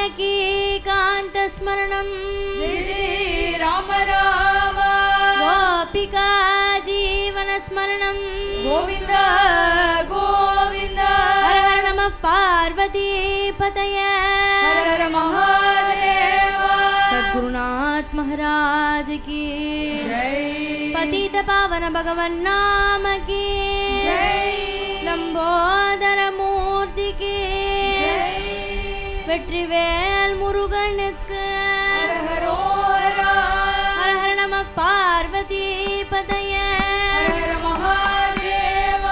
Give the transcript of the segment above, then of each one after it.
जानकी कांत स्मरणं जय राम राम गोपिका जीवन स्मरणं गोविंद गोविंद हर हर नमः पार्वती पतये हर हर महादेव सद्गुरुनाथ महाराज की जय पतित पावन भगवान नाम की जय लंबोदर मूर्ति की जय வெற்றிவேல் முருகனுக்கு हर हर हर नमः पार्वती पतये हर हर महादेव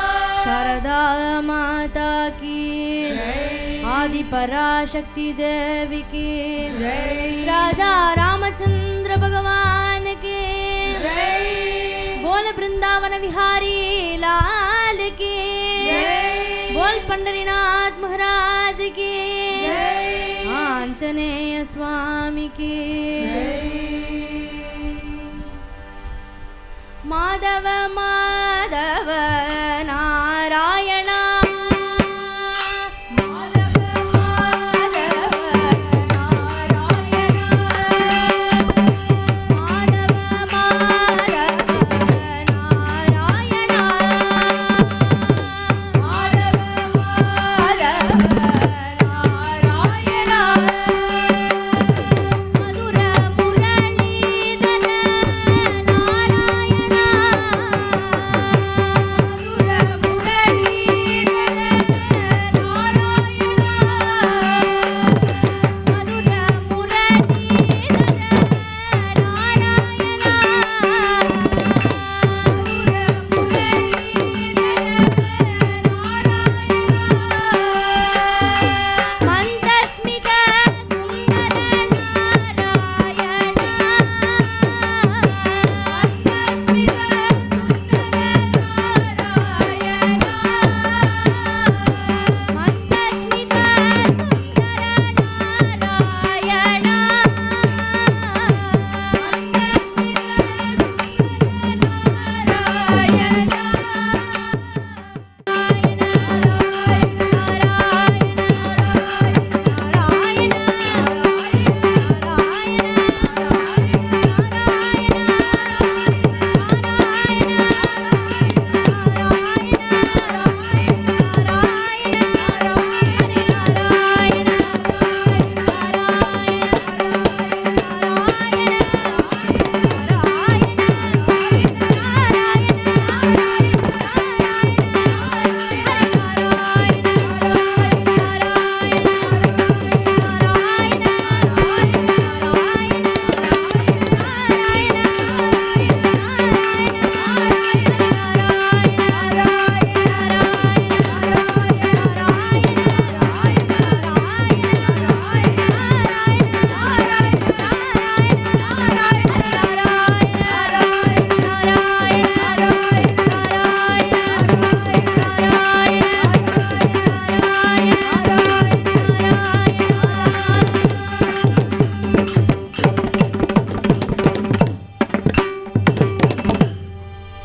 शारदा माता की जय आदि पराशक्ति देवी की जय राजा रामचंद्र भगवान की जय बोल वृंदावन विहारी लाल की जय बोल पंडरीनाथ महाराज की जय आंजनेय स्वामी की जय माधव माधव नारायण माधव माधव नारायण माधव माधव नारायण माधव माधव नारायण मधुर मुरलीधर नारायण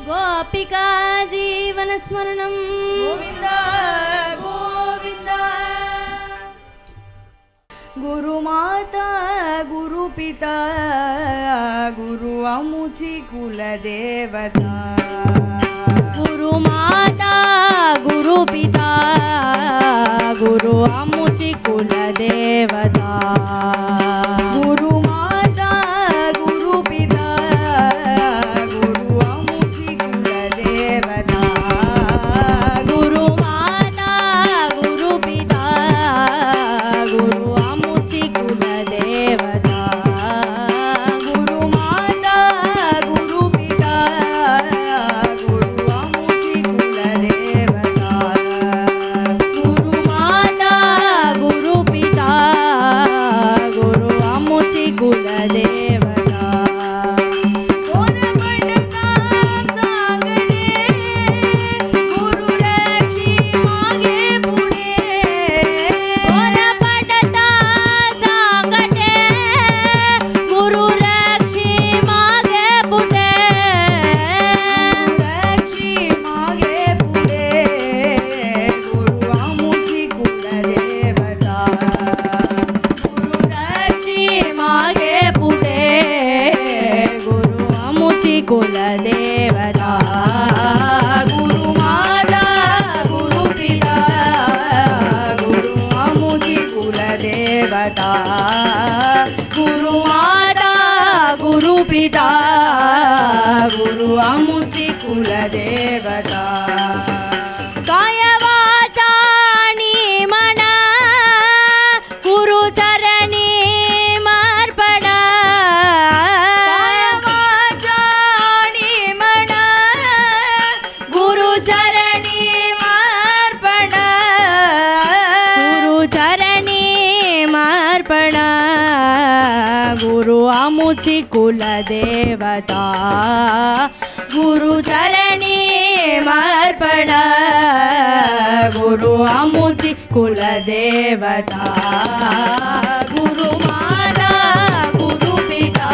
गोपिका जीवन स्मरणं गोविंद गोविंद गुरु माता गुरु पिता गुरु अमुची कुल देवता गुरु माता गुरु पिता गुरु अमुची कुल देवता गुरु माता गुरु पिता गुरु अमुची कुल देवता गुरु माता गुरु पिता गुरु अमुची कुल देवता गुरु माता गुरु पिता गुरु अमुची कुल देवता गुरु माता गुरु पिता गुरु देवता गुरु माता गुरु पिता गुरु अमुचि कुल देवता काय वाचा मन गुरु चरणी मार्पण काय वाचा मन गुरु चरणी मार्पण गुरु चरणी मार्पण गुरु अमुचि कुल देवता गुरु चरणी मार्पण गुरु अमुचि कुल देवता गुरु माता गुरु पिता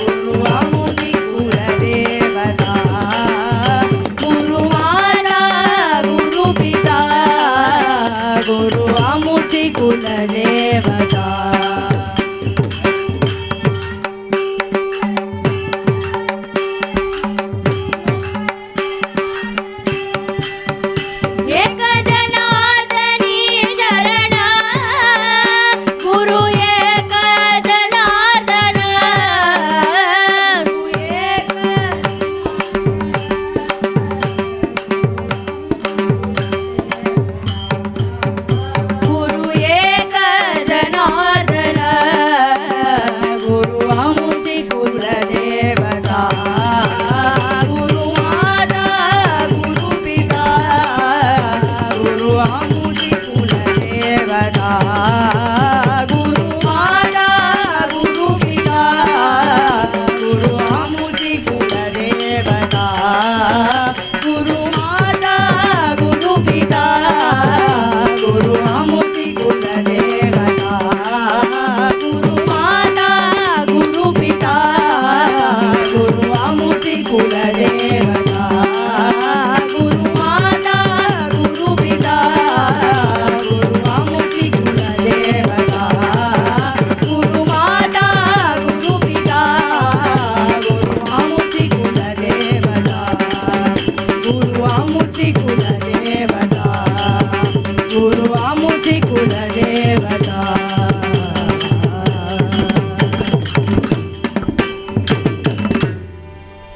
गुरु अमुचि कुल देवता गुरु माता गुरु पिता गुरु अमुचि कुल देवता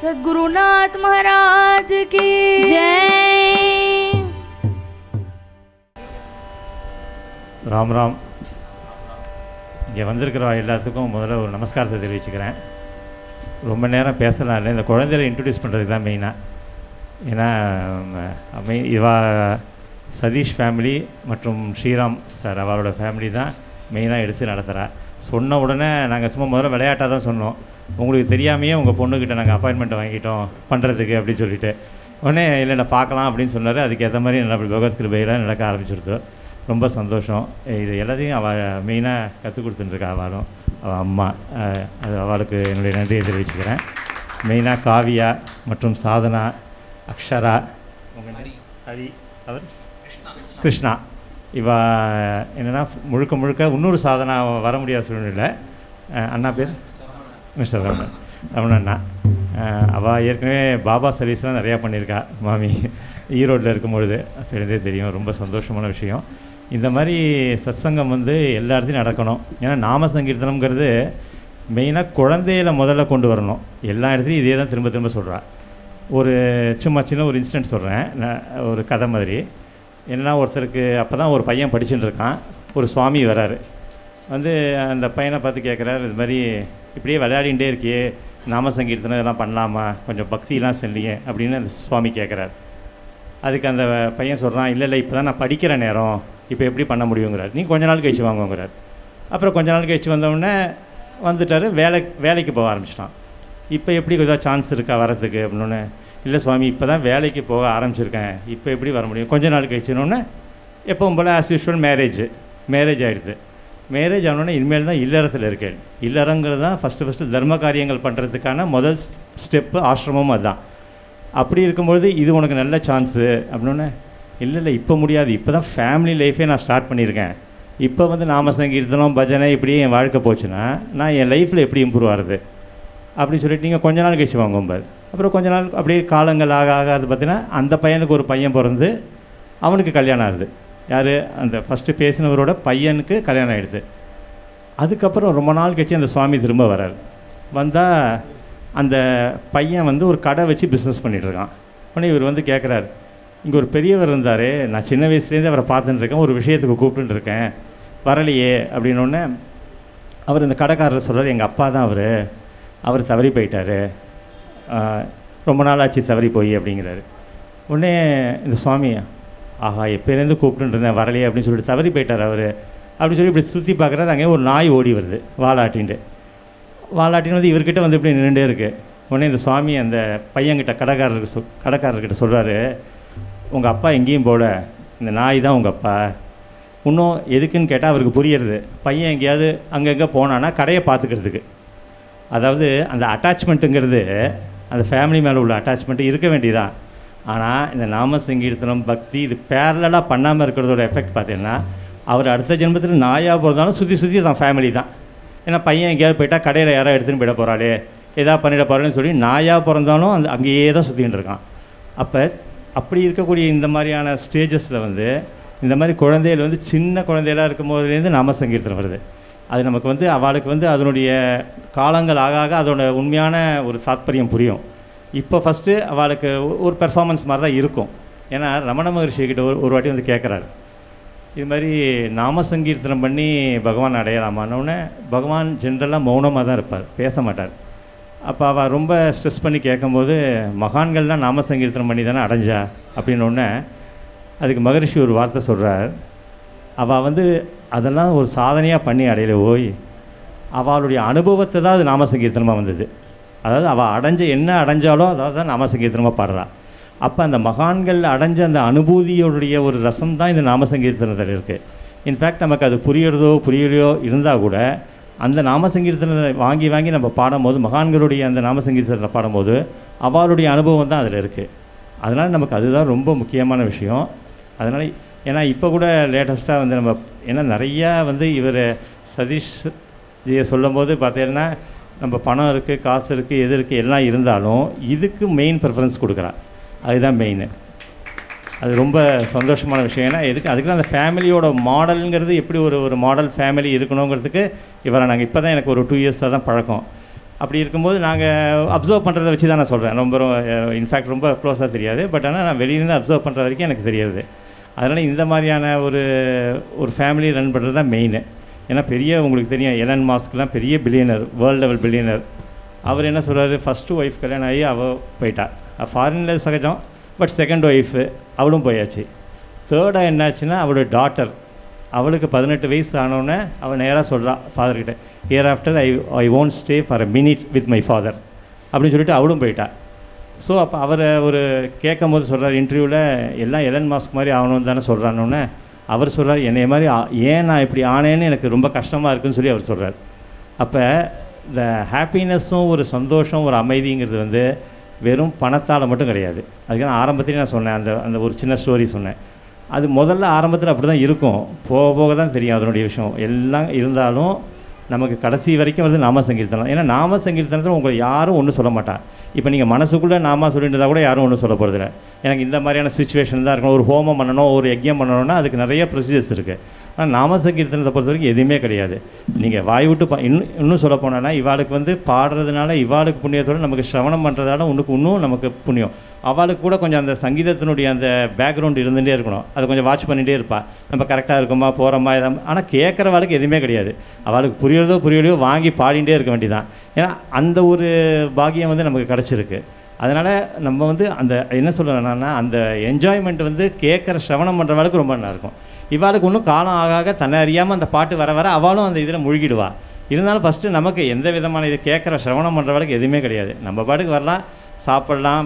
सद्गुरुनाथ महाराज की जय। ராம் ராம். இங்கே வந்திருக்கிற எல்லாத்துக்கும் முதல்ல ஒரு நமஸ்காரத்தை தெரிவிச்சுக்கிறேன். ரொம்ப நேரம் பேசலாம் இல்லை, இந்த குழந்தைகளை இன்ட்ரடியூஸ் பண்ணுறதுக்கு தான் மெயினாக. ஏன்னா இவா சதீஷ் ஃபேமிலி மற்றும் ஸ்ரீராம் சார் அவரோட ஃபேமிலி தான் மெயினாக எடுத்து நடத்துகிறா. சொன்ன உடனே நாங்கள் சும்மா முதல்ல விளையாட்டாக தான் சொன்னோம், உங்களுக்கு தெரியாமையே உங்கள் பொண்ணுக்கிட்ட நாங்கள் அப்பாயின்மெண்ட் வாங்கிட்டோம் பண்ணுறதுக்கு அப்படின்னு சொல்லிட்டு. உடனே இல்லை பார்க்கலாம் அப்படின்னு சொன்னார். அதுக்கேற்ற மாதிரி நல்லா பகவத் கிருபையில் நடக்க ஆரம்பிச்சிருது. ரொம்ப சந்தோஷம். இது எல்லாத்தையும் அவள் மெயினாக கற்றுக் கொடுத்துட்டுருக்கா. அவளும் அவள் அம்மா, அது அவளுக்கு என்னுடைய நன்றியை தெரிவிச்சுக்கிறேன். மெயினாக காவியா மற்றும் சாதனா, அக்ஷரா, ஹரி, அவர் கிருஷ்ணா, இவ என்னென்னா முழுக்க முழுக்க இன்னொரு சாதனா வர முடியாத சூழ்நிலை. அண்ணா பேர் மிஸ்டர் ரமணன், ரமணன் அண்ணா. அவள் ஏற்கனவே பாபா சர்வீஸ்லாம் நிறையா பண்ணியிருக்கா மாமி, ஈரோட்டில் இருக்கும்பொழுது. அப்போதே தெரியும். ரொம்ப சந்தோஷமான விஷயம். இந்த மாதிரி சத்சங்கம் எல்லா இடத்துலையும் நடக்கணும். ஏன்னா நாம சங்கீர்த்தனம்ங்கிறது மெயினாக குழந்தையில முதல்ல கொண்டு வரணும். எல்லா இடத்துலையும் இதே தான் திரும்ப திரும்ப சொல்கிறா. ஒரு சும்மா சின்ன ஒரு இன்சிடென்ட் சொல்கிறேன், ஒரு கதை மாதிரி. என்ன, ஒருத்தருக்கு அப்போ தான் ஒரு பையன் படிச்சுட்டு இருக்கான். ஒரு சுவாமி வராரு. அந்த பையனை பார்த்து கேட்குறாரு, இது மாதிரி இப்படியே விளையாடிகிட்டே இருக்கியே, நாம சங்கீர்த்தனம் இதெல்லாம் பண்ணலாமா, கொஞ்சம் பக்திலாம் சொல்லியே அப்படின்னு அந்த சுவாமி கேட்குறாரு. அதுக்கு அந்த பையன் சொல்கிறான், இல்லை இப்போ தான் நான் படிக்கிற நேரம், இப்போ எப்படி பண்ண முடியுங்கிறார். நீ கொஞ்ச நாள் கழிச்சு வாங்குங்கிறார். அப்புறம் கொஞ்ச நாள் கழிச்சு வந்தவுடனே வந்துட்டார், வேலைக்கு போக ஆரம்பிச்சிட்டான். இப்போ எப்படி ஏதாவது சான்ஸ் இருக்கா வரத்துக்கு அப்படின்னு. இல்லை சுவாமி இப்போ தான் வேலைக்கு போக ஆரம்பிச்சிருக்கேன், இப்போ எப்படி வர முடியும். கொஞ்ச நாள் கழிச்சுனோடனே எப்பவும் போல் ஆஸ் யூஷுவல் மேரேஜ் ஆகிடுது. மேரேஜ் ஆனோடனே இனிமேல் தான் இல்லறத்தில் இருக்கேன். இல்லறங்கிறது தான் ஃபஸ்ட்டு தர்ம காரியங்கள் பண்ணுறதுக்கான முதல் ஸ்டெப்பு, ஆசிரமமும் அதுதான். அப்படி இருக்கும்பொழுது இது உனக்கு நல்ல சான்ஸு அப்படின்னோடனே, இல்லை இப்போ முடியாது, இப்போ தான் ஃபேமிலி லைஃபே நான் ஸ்டார்ட் பண்ணியிருக்கேன். இப்போ நாம சங்கீர்த்தனம் பஜனை இப்படியே என் வாழ்க்கை போச்சுன்னா நான் என் லைஃப்பில் எப்படி இம்ப்ரூவ் ஆகுது அப்படின்னு சொல்லிட்டு நீங்கள் கொஞ்ச நாள் கழிச்சு வாங்கும்பார். அப்புறம் கொஞ்ச நாள் அப்படியே காலங்கள் ஆக அது பார்த்தீங்கன்னா அந்த பையனுக்கு ஒரு பையன் பிறந்து அவனுக்கு கல்யாணம் ஆகுது. யார் அந்த ஃபஸ்ட்டு பேசினவரோட பையனுக்கு கல்யாணம் ஆகிடுது. அதுக்கப்புறம் ரொம்ப நாள் கழிச்சு அந்த சுவாமி திரும்ப வர்றார். வந்தால் அந்த பையன் வந்து ஒரு கடை வச்சு பிஸ்னஸ் பண்ணிகிட்ருக்கான். உடனே இவர் வந்து கேட்குறாரு, இங்கே ஒரு பெரியவர் இருந்தார், நான் சின்ன வயசுலேருந்து அவரை பார்த்துட்டு இருக்கேன், ஒரு விஷயத்துக்கு கூப்பிட்டுருக்கேன், வரலையே அப்படின்னோடனே அவர் இந்த கடைக்காரர் சொல்கிறார், எங்கள் அப்பா தான் அவர் தவறி போயிட்டார், ரொம்ப நாள் ஆச்சு தவறி போய் அப்படிங்கிறாரு. உடனே இந்த சுவாமி, ஆஹா எப்போலேருந்து கூப்பிட்டுருந்தேன் வரலையே அப்படின்னு சொல்லிட்டு தவறி போயிட்டார் அவர் அப்படின்னு சொல்லி இப்படி சுற்றி பார்க்குறாரு. அங்கே ஒரு நாய் ஓடி வருது வாலாட்டின்ட்டு வந்து இவர்கிட்ட வந்து இப்படி நின்றுட்டே இருக்குது. உடனே இந்த சுவாமி அந்த பையன்கிட்ட கடைக்காரர்கிட்ட சொல்கிறாரு, உங்கள் அப்பா எங்கேயும் போல, இந்த நாய் தான் உங்கள் அப்பா. இன்னும் எதுக்குன்னு கேட்டால் அவருக்கு புரியுறது, பையன் எங்கேயாவது அங்கங்கே போனான்னா கடையை பார்த்துக்கிறதுக்கு. அதாவது அந்த அட்டாச்மெண்ட்டுங்கிறது அந்த ஃபேமிலி மேலே உள்ள அட்டாச்மெண்ட்டு இருக்க வேண்டியதான். ஆனால் இந்த நாம சங்கீர்த்தனம் பக்தி இது பேரலாக பண்ணாமல் இருக்கிறதோட எஃபெக்ட் பார்த்தீங்கன்னா அவர் அடுத்த ஜென்மத்தில் நாயாக பிறந்தாலும் சுற்றி தான் ஃபேமிலி தான். ஏன்னா பையன் எங்கேயாவது போயிட்டால் கடையில் யாராவது எடுத்துன்னு போயிட போகிறாளே, எதாவது பண்ணிட போகிறான்னு சொல்லி நாயாக பிறந்தாலும் அந்த அங்கேயே தான் சுற்றின்னு இருக்கான். அப்போ அப்படி இருக்கக்கூடிய இந்த மாதிரியான ஸ்டேஜஸில் வந்து இந்த மாதிரி குழந்தைகள் வந்து சின்ன குழந்தைகளாக இருக்கும் போதுலேருந்து நாம சங்கீர்த்தனம் வருது. அது நமக்கு வந்து அவளுக்கு வந்து அதனுடைய காலங்கள் ஆக அதோட உண்மையான ஒரு தாத்பரியம் புரியும். இப்போ ஃபஸ்ட்டு அவளுக்கு ஒரு பெர்ஃபார்மன்ஸ் மாதிரி தான் இருக்கும். ஏன்னா ரமண மகர்ஷிக்கிட்ட ஒரு வாட்டி வந்து கேட்குறாரு, இது மாதிரி நாம சங்கீர்த்தனம் பண்ணி பகவான் அடையலாமான்னொன்னே பகவான் ஜென்ரலாக மௌனமாக தான் இருப்பார், பேச மாட்டார். அப்போ அவள் ரொம்ப ஸ்ட்ரெஸ் பண்ணி கேட்கும்போது, மகான்கள்லாம் நாம சங்கீர்த்தனம் பண்ணி தானே அடைஞ்சா அப்படின்னொன்னே அதுக்கு மகரிஷி ஒரு வார்த்தை சொல்கிறார், அவள் வந்து அதெல்லாம் ஒரு சாதனையாக பண்ணி அடையலை ஓய், அவளுடைய அனுபவத்தை தான் அது நாம சங்கீர்த்தனமாக வந்தது. அதாவது அவள் என்ன அடைஞ்சாலோ அதாவது தான் நாம சங்கீர்த்தனமாக பாடுறாள். அப்போ அந்த மகான்கள் அடைஞ்ச அந்த அனுபூதியோடைய ஒரு ரசம் தான் இந்த நாம சங்கீர்த்தனத்தில் இருக்குது. இன்ஃபேக்ட் நமக்கு அது புரியலையோ இருந்தால் கூட அந்த நாம சங்கீர்த்தனத்தை வாங்கி நம்ம பாடும்போது, மகான்களுடைய அந்த நாம சங்கீர்த்தனத்தில் பாடும்போது அவளுடைய அனுபவம் தான் அதில் இருக்குது. அதனால் நமக்கு அதுதான் ரொம்ப முக்கியமான விஷயம். அதனால் ஏன்னா இப்போ கூட லேட்டஸ்ட்டாக வந்து நம்ம ஏன்னா நிறையா வந்து இவர் சதீஷ் ஜியை சொல்லும் போது பார்த்தீங்கன்னா நம்ம பணம் இருக்குது, காசு இருக்குது, எது இருக்குது எல்லாம் இருந்தாலும் இதுக்கு மெயின் ப்ரிஃபரன்ஸ் கொடுக்குறான். அதுதான் மெயின். அது ரொம்ப சந்தோஷமான விஷயம். ஏன்னா அதுக்கு தான் அந்த ஃபேமிலியோட மாடலுங்கிறது எப்படி ஒரு மாடல் ஃபேமிலி இருக்கணுங்கிறதுக்கு இவரை நாங்கள் இப்போ தான் எனக்கு ஒரு 2 இயர்ஸாக தான் பழக்கம். அப்படி இருக்கும்போது நாங்கள் அப்சர்வ் பண்ணுறதை வச்சு தான் நான் சொல்கிறேன். ரொம்ப இன்ஃபேக்ட் ரொம்ப க்ளோஸாக தெரியாது, பட் ஆனால் நான் வெளியிலேருந்து அப்சர்வ் பண்ணுற வரைக்கும் எனக்கு தெரியாது. அதனால் இந்த மாதிரியான ஒரு ஃபேமிலி ரன் பண்ணுறது தான் மெயின். ஏன்னா உங்களுக்கு தெரியும், எலன் மாஸ்க்லாம் பெரிய பில்லியனர், வேர்ல்டு லெவல் பில்லியனர். அவர் என்ன சொல்கிறாரு, ஃபஸ்ட்டு ஒய்ஃப் கல்யாணம் ஆகி அவள் போயிட்டா, ஃபாரினில் சகஜம், பட் செகண்ட் ஒய்ஃபு அவளும் போயாச்சு. தேர்டாக என்னாச்சுன்னா அவளோட டாட்டர், அவளுக்கு 18 வயசு ஆனோடனே அவள் நேராக சொல்கிறாள் ஃபாதர்கிட்ட, here after I won't stay for a minute with my father அப்படின்னு சொல்லிட்டு அவளும் போயிட்டா. ஸோ அப்போ அவரை ஒரு கேட்கும் போது சொல்கிறார் இன்டர்வியூவில், எல்லாம் எலன் மாஸ்க் மாதிரி ஆகணும்னு தானே சொல்கிறானோன்னே அவர் சொல்கிறார், என்னை மாதிரி ஏன் நான் இப்படி ஆனேன்னு எனக்கு ரொம்ப கஷ்டமாக இருக்குதுன்னு சொல்லி அவர் சொல்கிறார். அப்போ இந்த ஹாப்பினஸ்ஸும் ஒரு சந்தோஷம் ஒரு அமைதிங்கிறது வந்து வெறும் பணத்தால் மட்டும் கிடையாது. அதுக்கு நான் ஆரம்பத்திலே நான் சொன்னேன், அந்த ஒரு சின்ன ஸ்டோரி சொன்னேன். அது முதல்ல ஆரம்பத்தில் அப்படி தான் இருக்கும், போக தான் தெரியும் அதனுடைய விஷயம் எல்லாம். இருந்தாலும் நமக்கு கடைசி வரைக்கும் வருது நாம சங்கீர்த்தனம். ஏன்னா நாம சங்கீர்த்தனத்தில் உங்களை யாரும் ஒன்றும் சொல்ல மாட்டா. இப்போ நீங்கள் மனசுக்குள்ளே நாம சொல்லிட்டு கூட யாரும் ஒன்றும் சொல்ல போகிறதில்ல. எனக்கு இந்த மாதிரியான சுச்சுவேஷன் தான் இருக்கணும், ஒரு ஹோமம் பண்ணணும், ஒரு யஜ்யம் பண்ணணும்னா அதுக்கு நிறைய ப்ரொசீஜர்ஸ் இருக்குது. ஆனால் நாம சங்கீர்த்தனத்தை பொறுத்த வரைக்கும் எதுவுமே கிடையாது. நீங்கள் வாய் விட்டு இன்னும் சொல்ல போனோன்னா இவாளுக்கு வந்து பாடுறதுனால இவாளுக்கு புண்ணியத்தோடு நமக்கு சிரவணம் பண்ணுறதால இன்னும் நமக்கு புண்ணியம். அவளுக்கு கூட கொஞ்சம் அந்த சங்கீதத்தினுடைய அந்த பேக்ரவுண்ட் இருந்துகிட்டே இருக்கணும், அதை கொஞ்சம் வாட்ச் பண்ணிகிட்டே இருப்பாள், நம்ம கரெக்டாக இருக்குமா போகிறோமா எதாவது. ஆனால் கேட்குறவாளுக்கு எதுவுமே கிடையாது, அவளுக்கு புரியலையோ வாங்கி பாடிகிட்டே இருக்க வேண்டியதான். ஏன்னா அந்த ஒரு பாக்கியம் வந்து நமக்கு கிடச்சிருக்கு. அதனால் நம்ம வந்து அந்த என்ன சொல்கிறேன்னா அந்த என்ஜாய்மெண்ட் வந்து கேட்குற சிரவணம் பண்ணுறவாளுக்கு ரொம்ப நல்லாயிருக்கும். இவாளுக்கு இன்னும் காலம் ஆக தன்னை அறியாமல் அந்த பாட்டு வர அவளும் அந்த இதில் முழுகிடுவா. இருந்தாலும் ஃபஸ்ட்டு நமக்கு எந்த விதமான இது கேட்குற சிரவணம் பண்ணுறவளுக்கு எதுவுமே கிடையாது. நம்ம பாட்டுக்கு வரலாம், சாப்பிட்லாம்,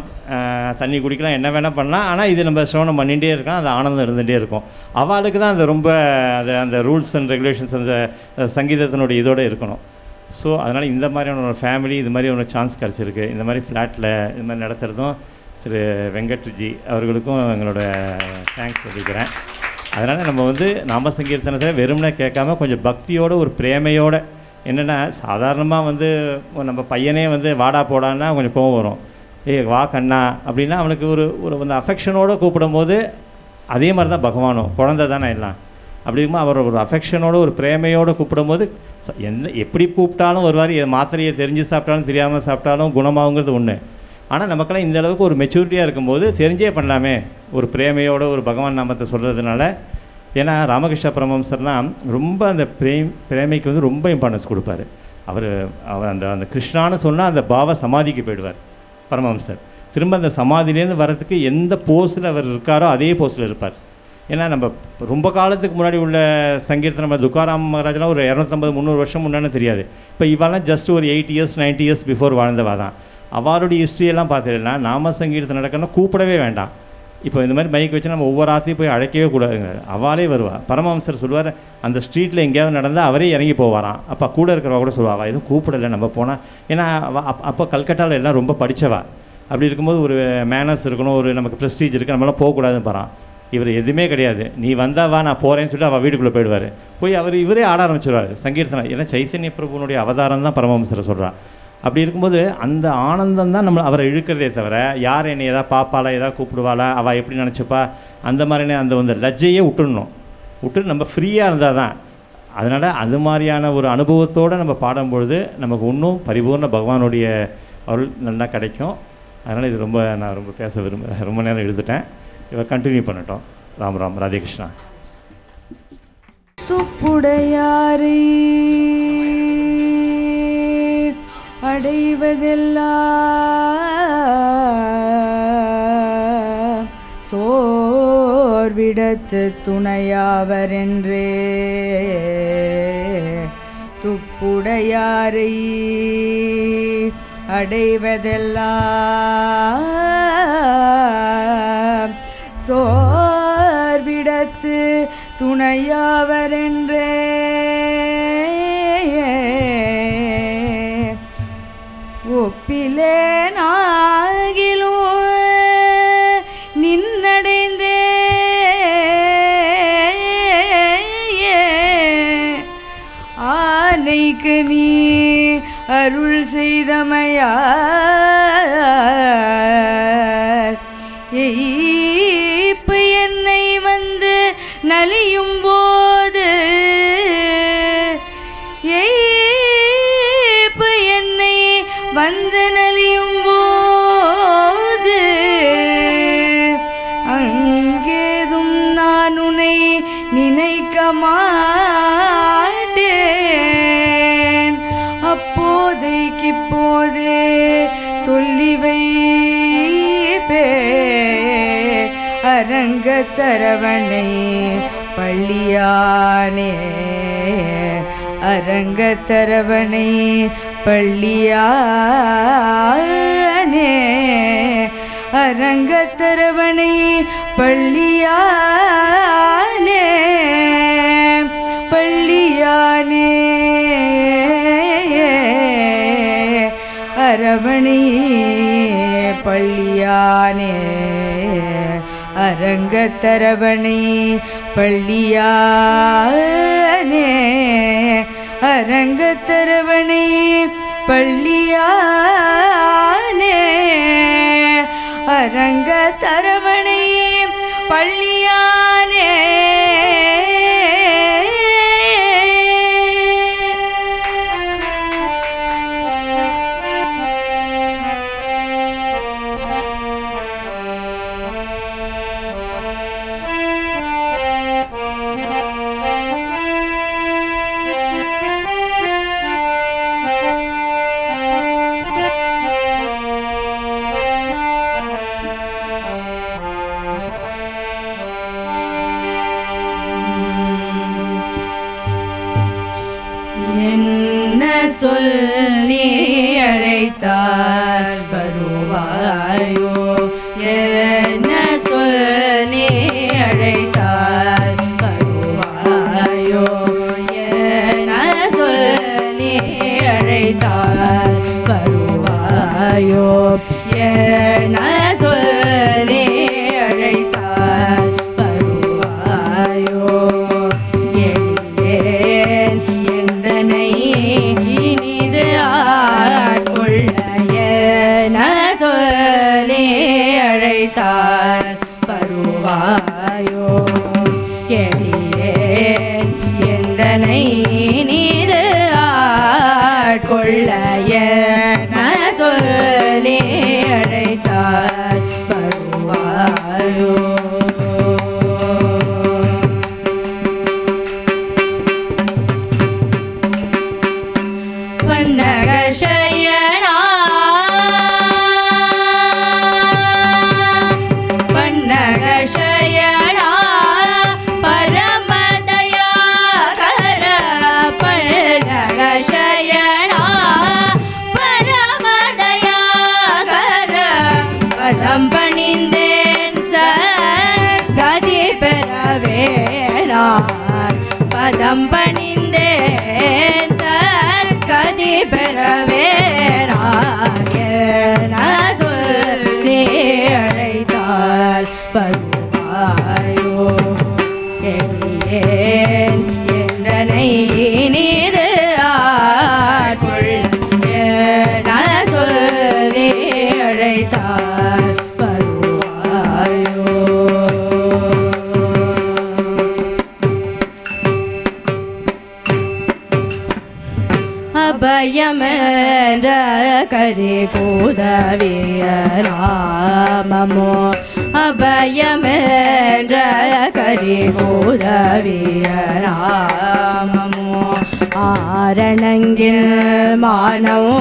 தண்ணி குடிக்கலாம், என்ன வேணால் பண்ணலாம். ஆனால் இது நம்ம சிரவணம் பண்ணிகிட்டே இருக்கோம், அந்த ஆனந்தம் இருந்துகிட்டே இருக்கும். அவளுக்கு தான் அந்த ரொம்ப அந்த ரூல்ஸ் அண்ட் ரெகுலேஷன்ஸ் அந்த சங்கீதத்தினுடைய இதோடு இருக்கணும். ஸோ அதனால் இந்த மாதிரியான ஒரு ஃபேமிலி இது மாதிரி ஒரு சான்ஸ் கிடச்சிருக்கு. இந்த மாதிரி ஃப்ளாட்டில் இது மாதிரி நடத்துகிறதும் திரு வெங்கட்ஜி அவர்களுக்கும் எங்களோட தேங்க்ஸ் சொல்லிக்கிறேன். அதனால் நம்ம வந்து நாம சங்கீர்த்தனத்தில் வெறும்னே கேட்காம கொஞ்சம் பக்தியோட ஒரு பிரேமையோட, என்னென்னா சாதாரணமாக வந்து நம்ம பையனே வந்து வாடா போடான்னா கொஞ்சம் கோவம் வரும், வா கண்ணா அப்படின்னா அவனுக்கு ஒரு அந்த அஃபெக்ஷனோடு கூப்பிடும் போது அதே மாதிரி தான் பகவானும் குழந்தை தானே எல்லாம். அப்படி இருக்கும்போது அவர் ஒரு அஃபெக்ஷனோட ஒரு பிரேமையோடு கூப்பிடும்போது எப்படி கூப்பிட்டாலும் வருவார். மாத்திரையை தெரிஞ்சு சாப்பிட்டாலும் தெரியாமல் சாப்பிட்டாலும் குணமாகுங்கிறது ஒன்று. ஆனால் நமக்கெல்லாம் இந்த அளவுக்கு ஒரு மெச்சூரிட்டியாக இருக்கும்போது தெரிஞ்சே பண்ணலாமே ஒரு பிரேமையோட ஒரு பகவான் நாமத்தை சொல்கிறதுனால. ஏன்னா ராமகிருஷ்ண பரமஹம்சர்லாம் ரொம்ப அந்த பிரேமைக்கு வந்து ரொம்ப இம்பார்ட்டன்ஸ் கொடுப்பார். அவர் அந்த கிருஷ்ணான்னு சொன்னால் அந்த பாவ சமாதிக்கு போயிடுவார் பரமஹம்சர். திரும்ப அந்த சமாதிலேருந்து வரதுக்கு எந்த போஸில் அவர் இருக்காரோ அதே போஸில் இருப்பார். ஏன்னா நம்ம ரொம்ப காலத்துக்கு முன்னாடி உள்ள சங்கீர்த்தனம், நம்ம துக்காராம் மகாராஜெலாம் ஒரு 250-300 வருஷம் முன்னாடி தெரியாது. இப்போ இவெல்லாம் ஜஸ்ட் ஒரு 8 இயர்ஸ் 90 இயர்ஸ் பிஃபோர் வாழ்ந்தவா தான். அவருடைய ஹிஸ்ட்ரியெல்லாம் பார்த்துட்டா நாம சங்கீர்த்தம் நடக்கணும்னா கூப்பிடவே வேண்டாம். இப்போ இந்த மாதிரி மைக் வச்சு நம்ம ஒவ்வொரு ஆசையும் போய் அழைக்கவே கூடாதுங்க. அவளே வருவாள். பரமஹம்சர் சொல்லுவார், அந்த ஸ்ட்ரீட்டில் எங்கேயாவது நடந்தால் அவரே இறங்கி போவாராம். அப்போ கூட இருக்கிறவா கூட சொல்லுவாள், எதுவும் கூப்பிடலை நம்ம போனால். ஏன்னா அப்போ கல்கட்டாவில் எல்லாம் ரொம்ப படித்தவா. அப்படி இருக்கும்போது ஒரு மேனர்ஸ் இருக்கணும், ஒரு நமக்கு ப்ரெஸ்டீஜ் இருக்குது, நம்மளாம் போகக்கூடாதுன்னு பாரான். இவர் எதுவுமே கிடையாது. நீ வந்தாவா நான் போகிறேன்னு சொல்லிட்டு அவள் வீட்டுக்குள்ளே போயிடுவார். போய் இவரே ஆட ஆரம்பிச்சிடுவார் சங்கீர்த்தனம். ஏன்னா சைத்தன்ய பிரபுனுடைய அவதாரம் தான் பரமஹம்சரை சொல்கிறார். அப்படி இருக்கும்போது அந்த ஆனந்தம் தான் அவரை இழுக்கிறதே தவிர யார் என்னை எதாவது பாப்பாளா எதாவது கூப்பிடுவாளா அவள் எப்படி நினச்சிப்பா அந்த மாதிரினே அந்த லஜ்ஜையே விட்டுட்டு நம்ம ஃப்ரீயாக இருந்தால் தான். அதனால் அது மாதிரியான ஒரு அனுபவத்தோடு நம்ம பாடும்பொழுது நமக்கு இன்னும் பரிபூர்ண பகவானுடைய அருள் நல்லா கிடைக்கும். அதனால் இது நான் ரொம்ப பேச விரும்புகிறேன். ரொம்ப நேரம் எழுதிட்டேன். இவ கண்டினியூ பண்ணட்டும். ராம் ராம். ராதே கிருஷ்ணா. துப்புடையாரை அடைவதெல்லாம் சோர்விடத்து துணையாவரென்றே துப்புடையாரை அடைவதெல்லாம் சோர்விடத்து துணையாவரென்றே ஒப்பிலே நாகிலும் நின்னடைந்தே ஆனைக்கு நீ அருள் செய்தமையார் இப்ப என்னை வந்து நலியும் போது இப்ப என்னை வந்து நலியும் போது அங்கேதும் நான் உன்னை நினைக்க மாட்டேன். அப்போதைக்கு இப்போதே சொல்லி வைப்பே அரங்கத்தரவணை பள்ளியானே அரங்கத்தரவணை பள்ளியானே அரங்கத்தரவணை பள்ளியானே பள்ளியானே அரவணை பள்ளியானே அரங்கத்தரவணை பள்ளியானே அரங்கத்தரவணை பள்ளியானே அரங்கத்தரவணை பள்ளியானே சொல்லி அழைத்தார் வருவாயோ என்ன சொல்லி அழைத்தார் வருவாயோ என்ன சொல்லி அழைத்தார் வருவாயோ என்ன சொல்லி அழைத்தார் வருவாயோ எந்தனை இனிது ஆட்கொள்ள கொள்ள என சொல்லி அழைத்தார் வருவாயோ. பன்னகசயனா பன்னகசயனா பரமதயாகர பன்னகசயனா பரமதயாகர பதம் பணிந்தேன் கதி பெறவே நான் பதம் பணிந்தேன் கதி பெறவே நான் சொல்லி அழைத்தால் வருவாயோ. எளியேன் எந்தனை நீது ஆட்கொள்ள நான் சொல்லி அழைத்தால் வருவாயோ. அபயமென்ற கரி கூதவிய நாமமோ அபயமென்ற கரி கூதவிய நாமமோ ஆரணங்கில் மானமோ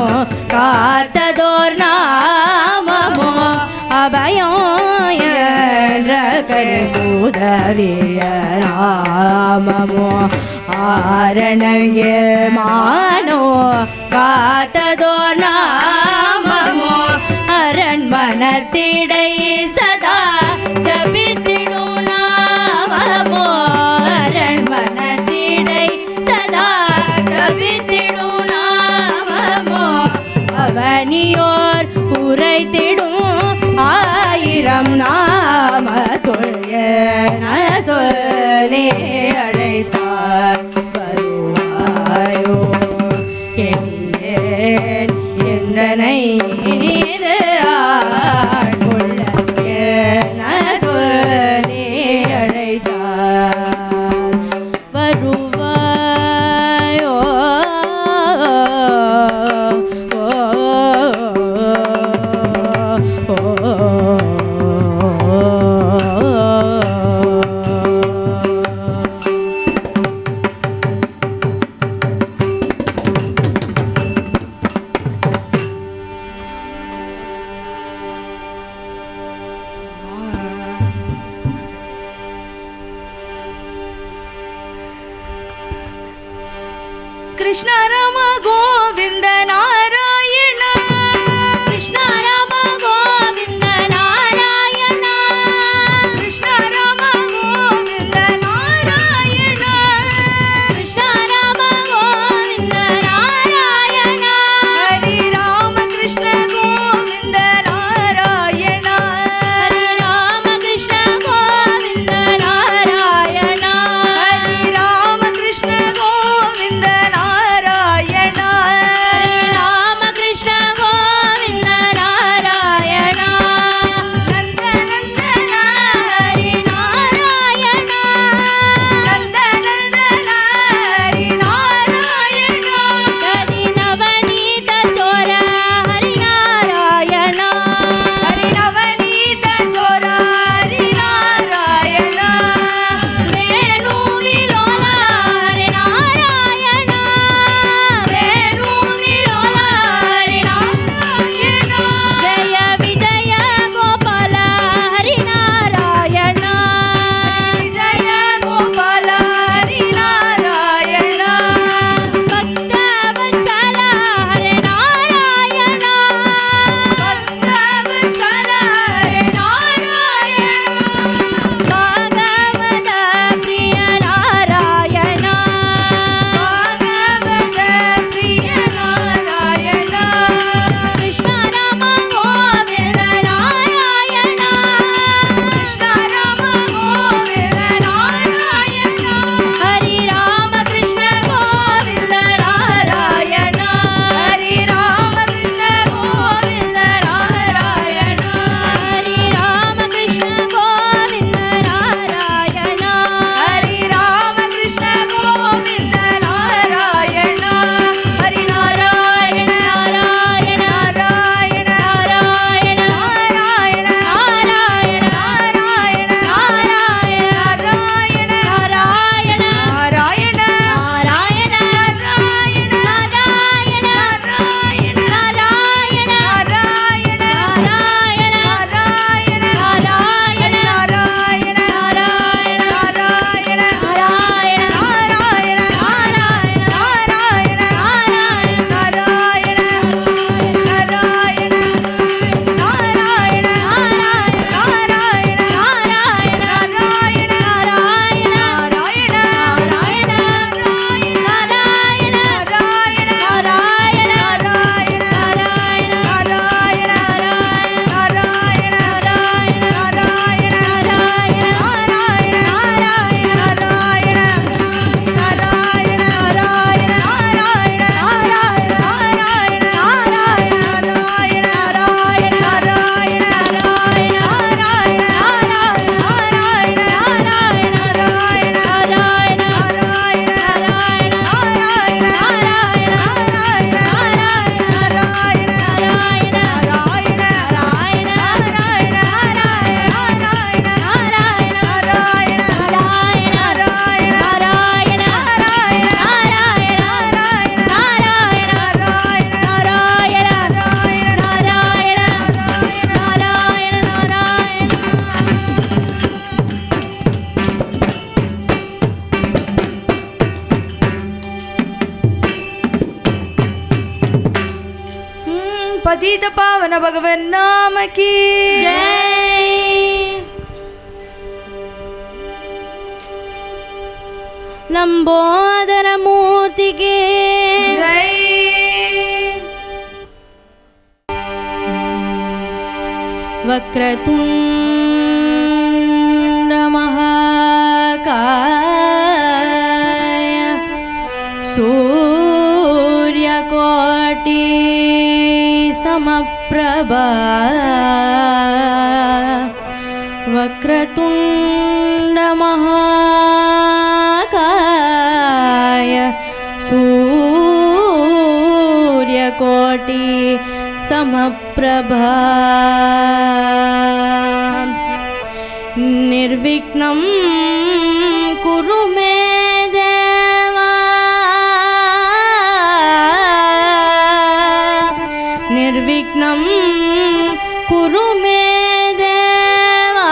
காத்ததோர் நாமமோ அபயம் என்ற கரி கூதவிய நாமமோ ஆரணங்கே மானோ காத்ததோ நாமமோ அரண்மனத்திடை சதா ஜபித்திடும் நாமமோ அரண்மனத்திடை சதா ஜபித்திடும் நாமமோ அவனியோர் உரைத்திடும் ஆயிரம் நாம தொழிய சொல்லி அழைத்தார் வருவாயோ. எளியேன் எந்தனை நீது ஆட்கொள்ள என சொல்லி அழைத்தார் வருவாயோ. कृष्ण राम गोविंद नारायण कृष्ण राम गोविंद नारायण कृष्ण राम गोविंद नारायण कृष्ण राम गोविंद नारायण हरि राम कृष्ण गोविंद नारायण हरि राम कृष्ण गोविंद नारायण हरि राम कृष्ण गोविंद नारायण हरि पतित पावन भगवान नाम की जय। लंबोदर मूर्ति के जय। वक्रतुंड महाकाय सूर्यकोटि समप्रभा वक्रतुंड महाकाय सूर्यकोटि समप्रभा निर्विघ्नं कुरु मे देवा निर्विघ्नं कुरु मे देवा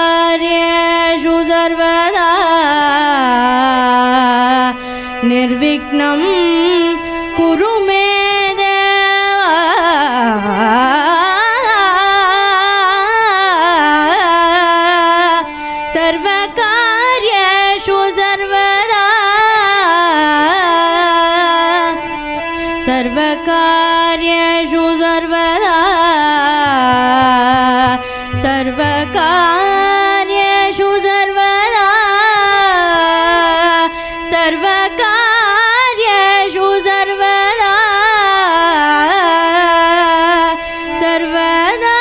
सर्वकार्येषु सर्वदा निर्विघ्नं कुरु मे देवा सर्वकार्येषु सर्वदा सर्वकार्येषु सर्वदा सर्वकार्येषु सर्वदा सर्वकार्येषु सर्वदा सर्वदा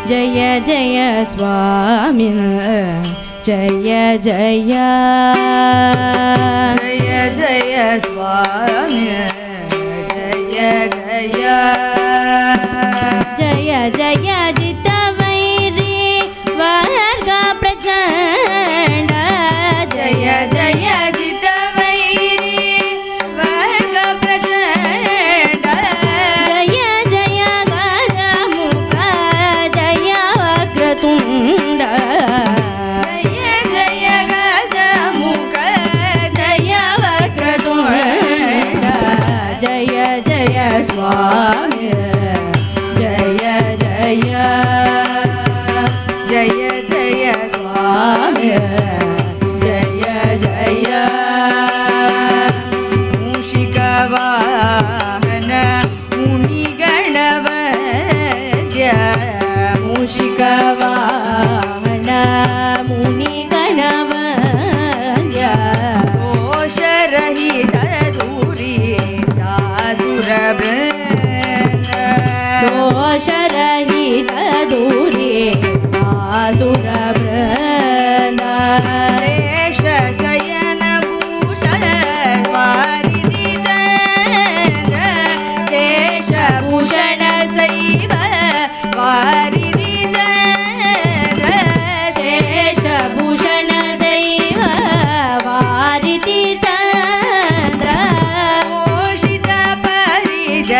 जय जय स्वामी जय जय जय जय स्वामी जय जय जय जय जित वैरी वर्ग प्रचंड जय जय जित वैरी वर्ग प्रचंड जय जय गजमुख जय वक्रतुंड जय जय गजमुख जय वक्रतुंड जय जय स्वामी जय जय जय जय स्वामी जय जय मूषिकवाहन मुनिगणवद्य मूषिकवाहन मुनिगणवन्द्य दोषरहित दूरितासुरवृन्द दोषरहित दूरितासुरवृन्द शेषशयनभूषण वारिधि चन्द्र शेषभूषण सैव वारिधि चन्द्र शेषभूषण दैव वारिधि चन्द्र मोषित परिज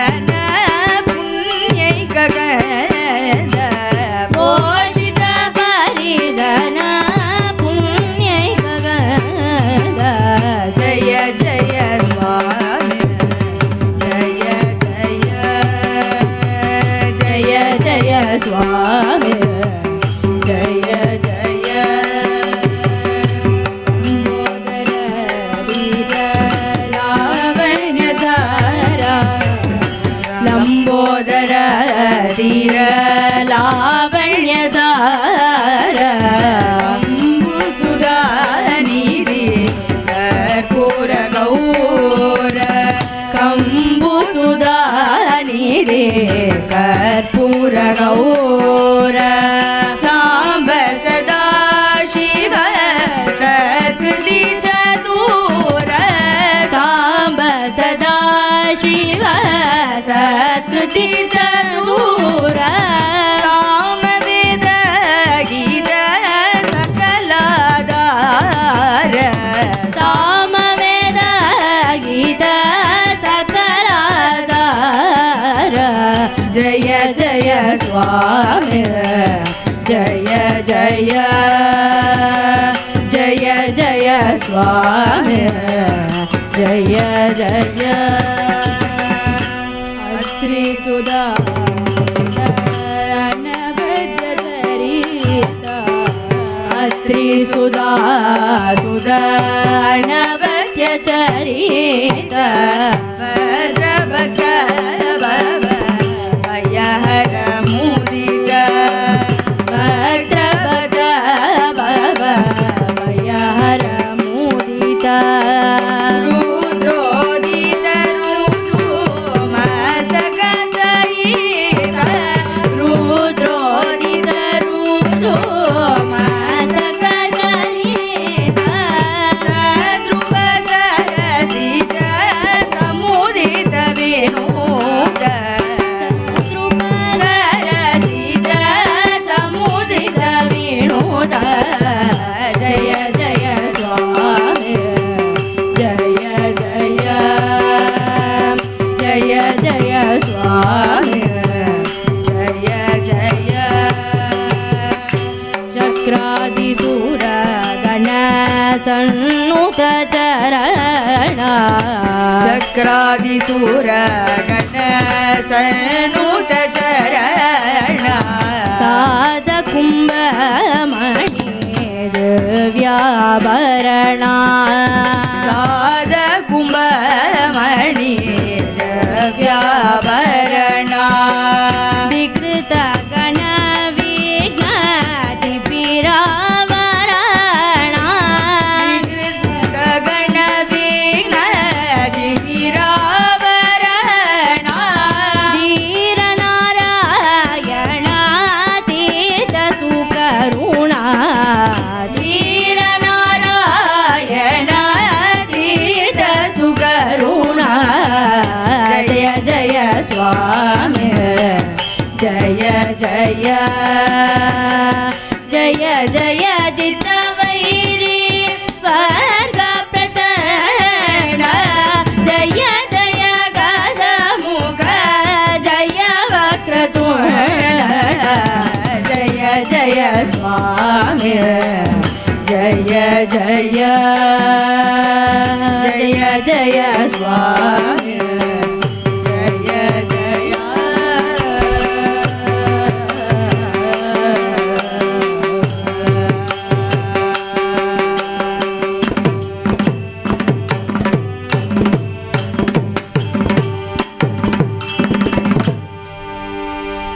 गौर साम्ब सदा शिव सत्कृति चतुर साम्ब सदा शिव सत्कृति चतुर सामवेद गीत सकलाधार सामवेद गीत सकलाधार जय जय स्वामी जय जय जय जय स्वामी जय जय अत्रिसुधा अनवद्यचरिता अत्रिसुधा सुधा अनवद्यचरिता भद्रभक्त भयहर मुदित भद्रभक्त भयहर मुदित रुद्रोदित रुद्रोमस्तक सहित रुद्रोदित रुद्रोमस्तक सहित सद्रुप सरसिज समुदित विनोद सद्रुप सरसिज समुदित विनोद जय जय स्वामी जय जय जय जय स्वामी जय जय चक्रादिसूर गण सन्नुत चरण चक्रादिसूर गण सन्नुत चरण साध कुंभ मणि दिव्याभरणा साध कुंभ मणि दिव्याभरणा विकृत गण विघ्नाति पिरावरणा गण विघ्नाति पिरावरणा धीर नारायणातीत सुकरुणा धीर नारायणातीत सुकरुणा जय जय स्वामी जय जय जय जय जितवैरी वर्ग प्रचंड जय जय गजमुख जय वक्रतुंड जय जय स्वामी जय जय जय जय स्वामी जय जय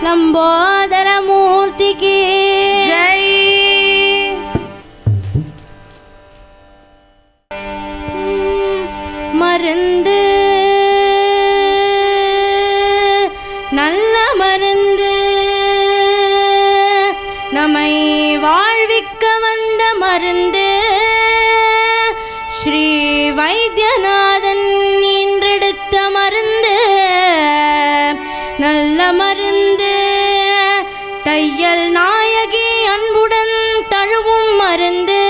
लंबोदर मूर्ति की जय மருந்து நல்ல மருந்து நம்மை வாழ்விக்க வந்த மருந்து ஸ்ரீ வைத்தியநாதன் இன்றெடுத்த மருந்து நல்ல மருந்து தையல் நாயகி அன்புடன் தழுவும் மருந்து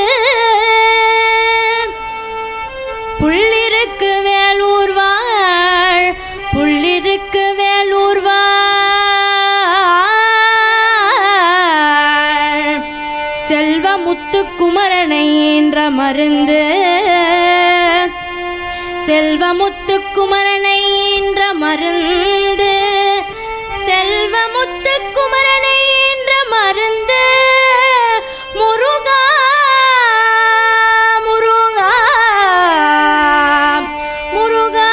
புள்ளிருக்கு வேலூர் வாழ் புள்ளிருக்கு வேலூர் வாழ் செல்வமுத்து குமரனை என்ற மருந்து செல்வமுத்து குமரனை என்ற மருந்து செல்வமுத்து குமரனை என்ற மருந்து முருகா முருகா முருகா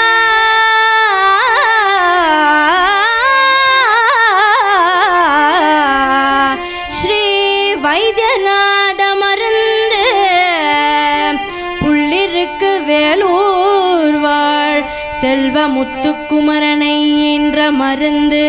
ஸ்ரீ வைத்தியநாத மருந்து புள்ளிருக்கு வேலூர் வாழ் செல்வமுத்து குமரனை என்ற மருந்து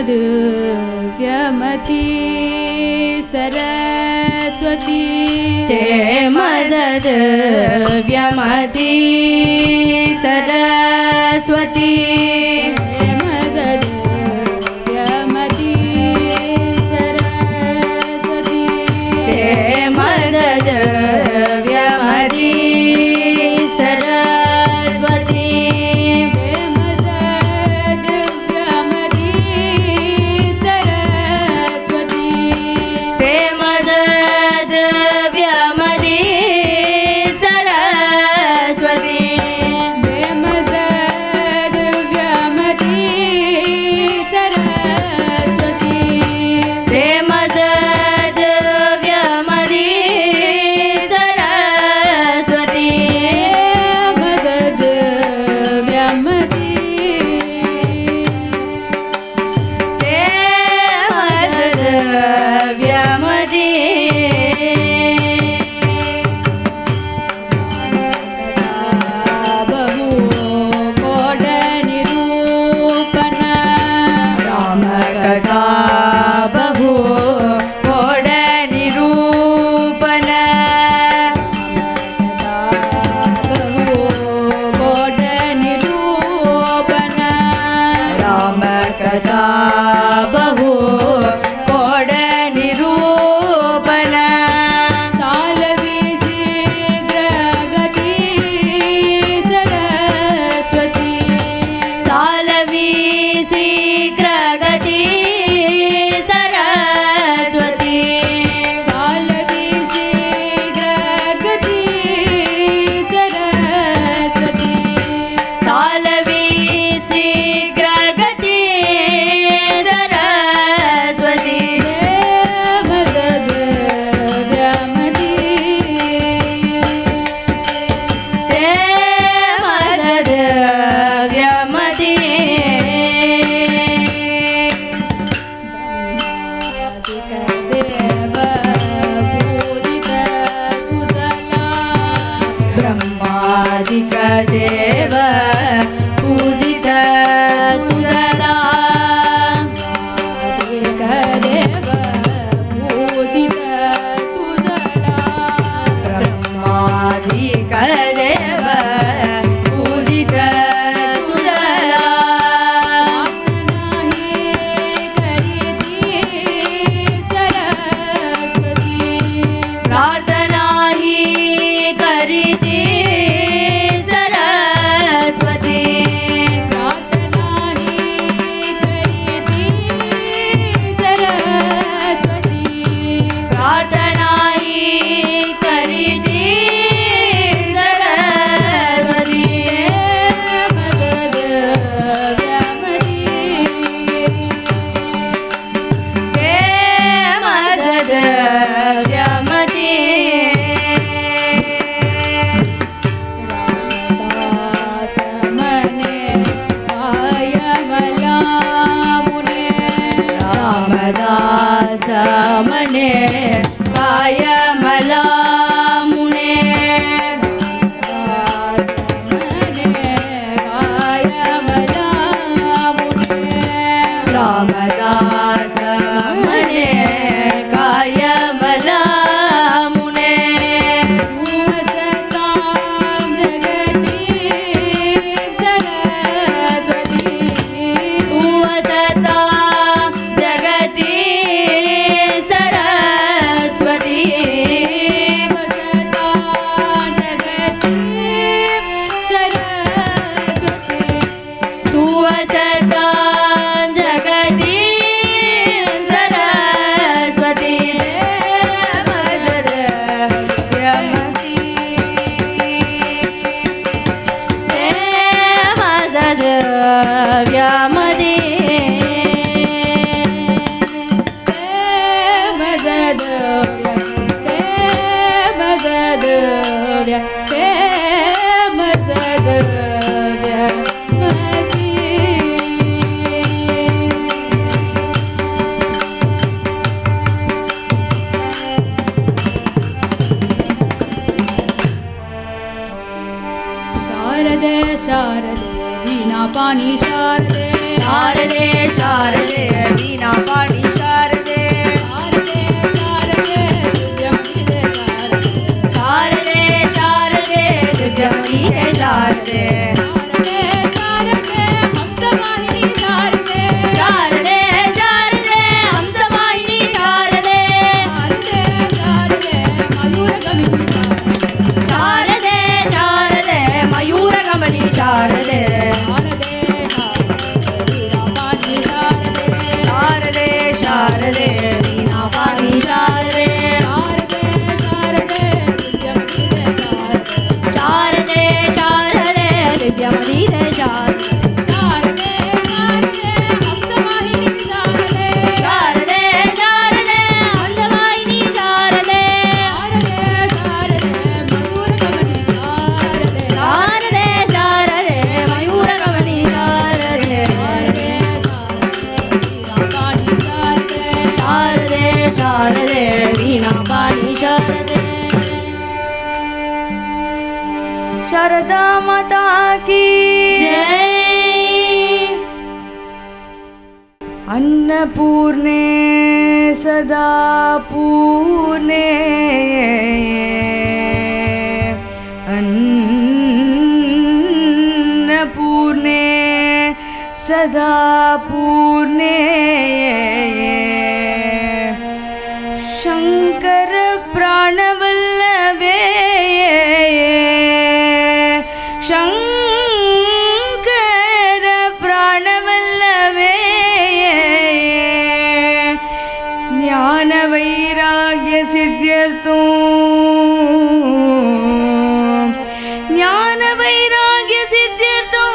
मदव्यमती सरस्वती ते मदव्यमती सरस्वती ते मदव्यमती सरस्वती ते मदव्यमती सरस्वती देव पूजित तुझला देव पूजित तुझला ब्रह्मादिक देव पूजित तुझला प्रार्थना ही करीती सरस्वती प्रार्थना ही करीती सरस्वती प्रार्थना ही करीती सरस्वती मदद व्यामती रामदास मने काय मला मुने रामदास मने काय मला मुने तू असता जगती सरस्वती तू असता जगती सरस्वती वसता जगती सरस्वती तू असता जगती सरस्वती मदद व्यामती मदद व्यामती मदद मदद मदद व्यामती शारदे शारदे वीणा पाणी शारदे शारदे शारदे शारदे वीणापाणि शारदे शारदा माता की जय। अन्नपूर्णे सदा पूर्णे अन्नपूर्णे सदा पूर्णे शंकर प्राणवल्लभे शंकर प्राणवल्लभे ज्ञान वैराग्य सिद्ध्यर्थं ज्ञान वैराग्य सिद्ध्यर्थं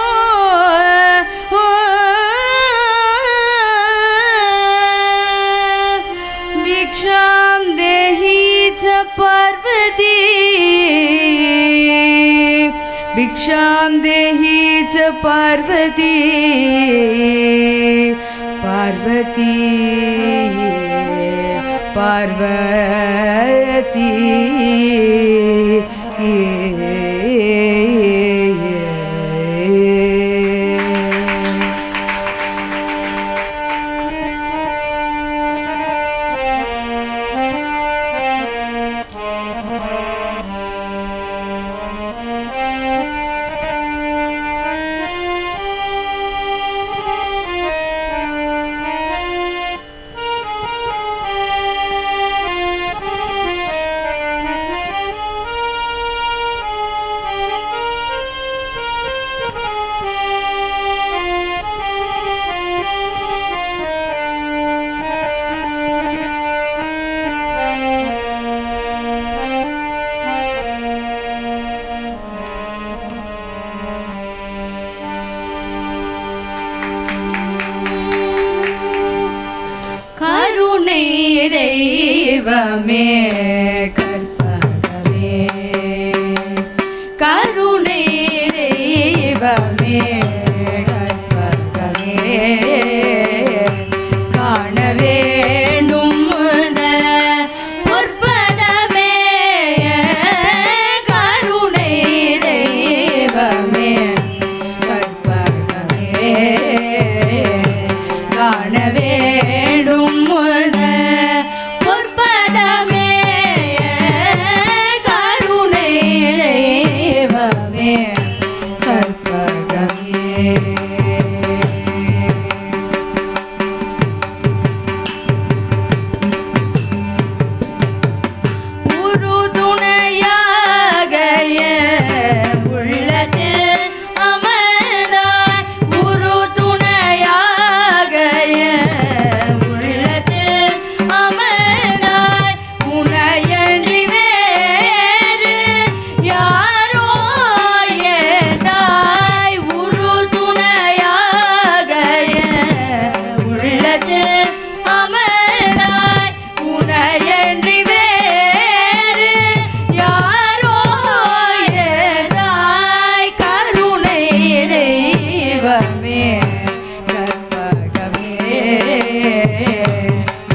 भिक्षां देहि च पार्वती भिक्षां देहि च पार्वती पार्वती पार्वती தெய்வமே கற்பகமே கருணை தெய்வமே கற்பகமே காண வேண்டும் பொற்பதமே கருணை தெய்வமே கற்பகமே காண வேண்டும்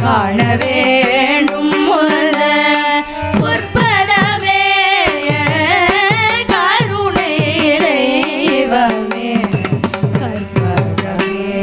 காண வேண்டும் பொற்பதமே கருணை தெய்வமே கற்பகமே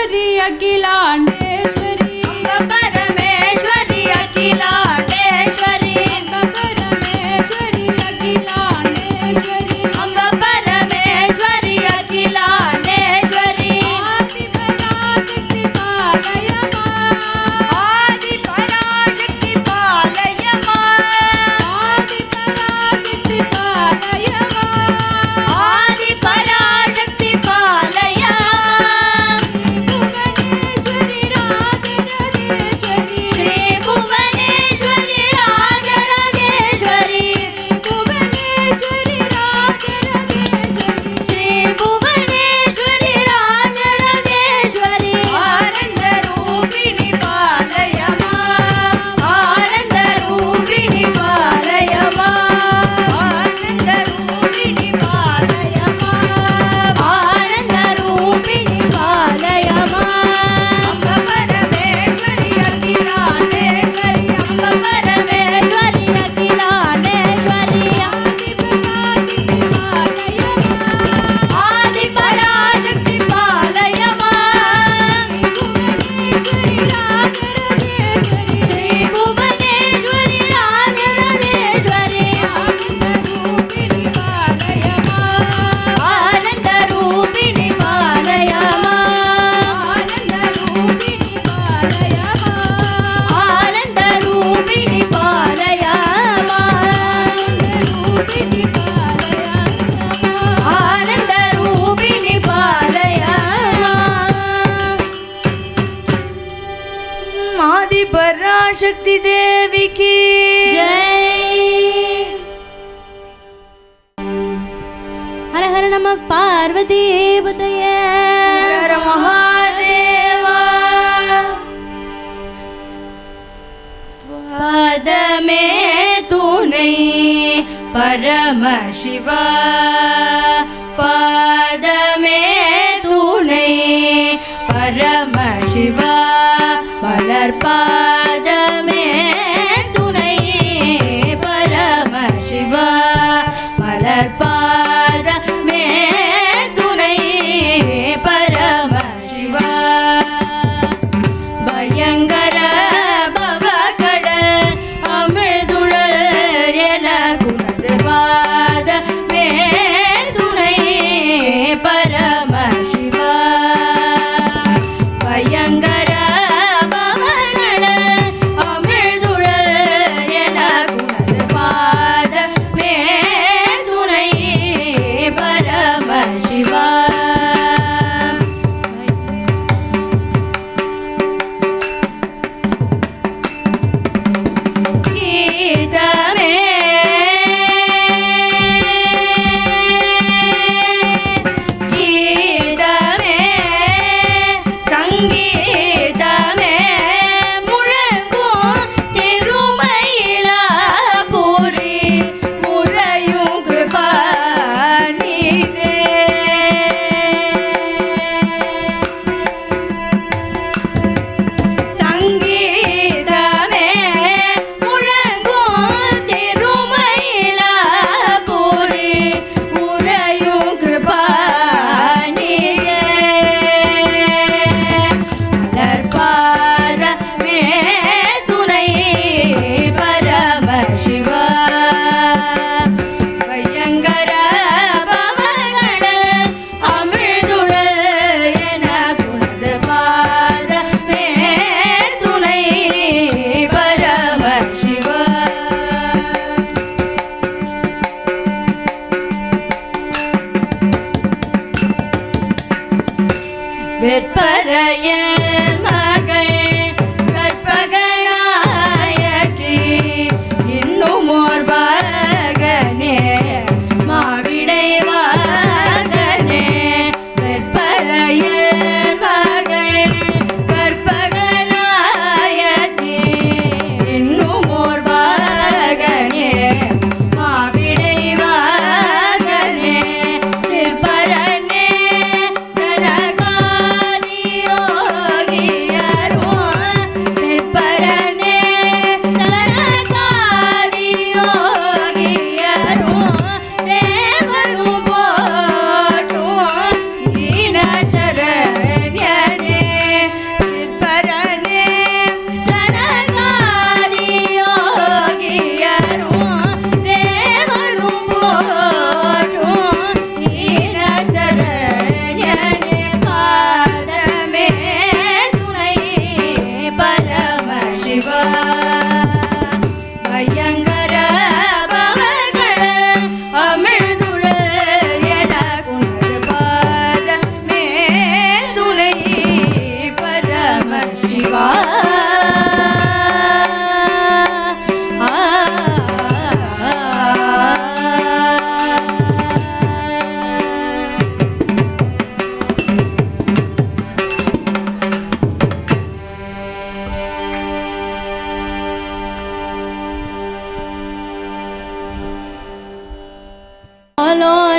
பரமேஸ்வரி அகிலாண்டேஸ்வரி அம்ப பரமேஸ்வரி அகிலாண்டேஸ்வரி அம்ப பரமேஸ்வரி அகிலாண்டேஸ்வரி ஆதி பராசக்தி பாலயமா ஆதி பராசக்தி பாலயமா ஆதி பராசக்தி பாலயா ஸ்ரீ புவனேஸ்வரி ராஜராஜேஸ்வரி ஸ்ரீ புவனேஸ்வரி ராஜராஜேஸ்வரி ஆனந்த ரூபிணி பாலயமா ஆனந்த ரூபிணி பாலயமா ஆனந்த ரூபிணி பாலயமா ஆனந்த ரூபிணி பாலயமா அம்ப பரமேஸ்வரி அகிலாண்டேஸ்வரி அம்ப பரமேஸ்வரி அகிலாண்டேஸ்வரி ஆதி பராசக்தி பாலயமா ஸ்ரீ புவனேஸ்வரி ராஜராஜேஸ்வரி ஆனந்த ரூபிணி பாலயமா ஆனந்த ரூபிணி பாலயமா ஆனந்த ரூபிணி பாலயமா ஆதி பராசக்தி தேவிக்கு ஜெய். ஹர ஹர நம பார்வதி பதய ஹர மகாதேவா பாதமே துணை பரமசிவா பாதமே துணை பரமசிவா மலர் பாதமே துணை பரமசிவா மலர் பாதமே துணை பரமசிவா பயங்கர பவகடல் அமிழ்துழல் என குணது பாதமே துணை பரமசிவா பயங்கர பவகடல் அமிழ்துழல் என குணது பாதமே துணை பரமசிவா கீதமே கீதமே சங்கீதமே முழங்கும் திருமயிலாபுரி முறையும் கிருபாநிதே சங்கீதமே முழங்கும் திருமயிலாபுரி முறையும் கிருபாநிதே மலர்பாதமே துணை பரமசிவா பயங்கர பவகடல் அமிழ்துழல் என குணது பாதமே துணை பரமசிவா வெற்பரைய மகள் கற்பகநாயகி இன்னும் ஓர் பாகனே மாவிடை வாகனே வெற்பரைய மகள் கற்பகநாயகி இன்னும் ஓர் பாகனே மாவிடை வாகனே சிற்பரனே சனகாதி யோகி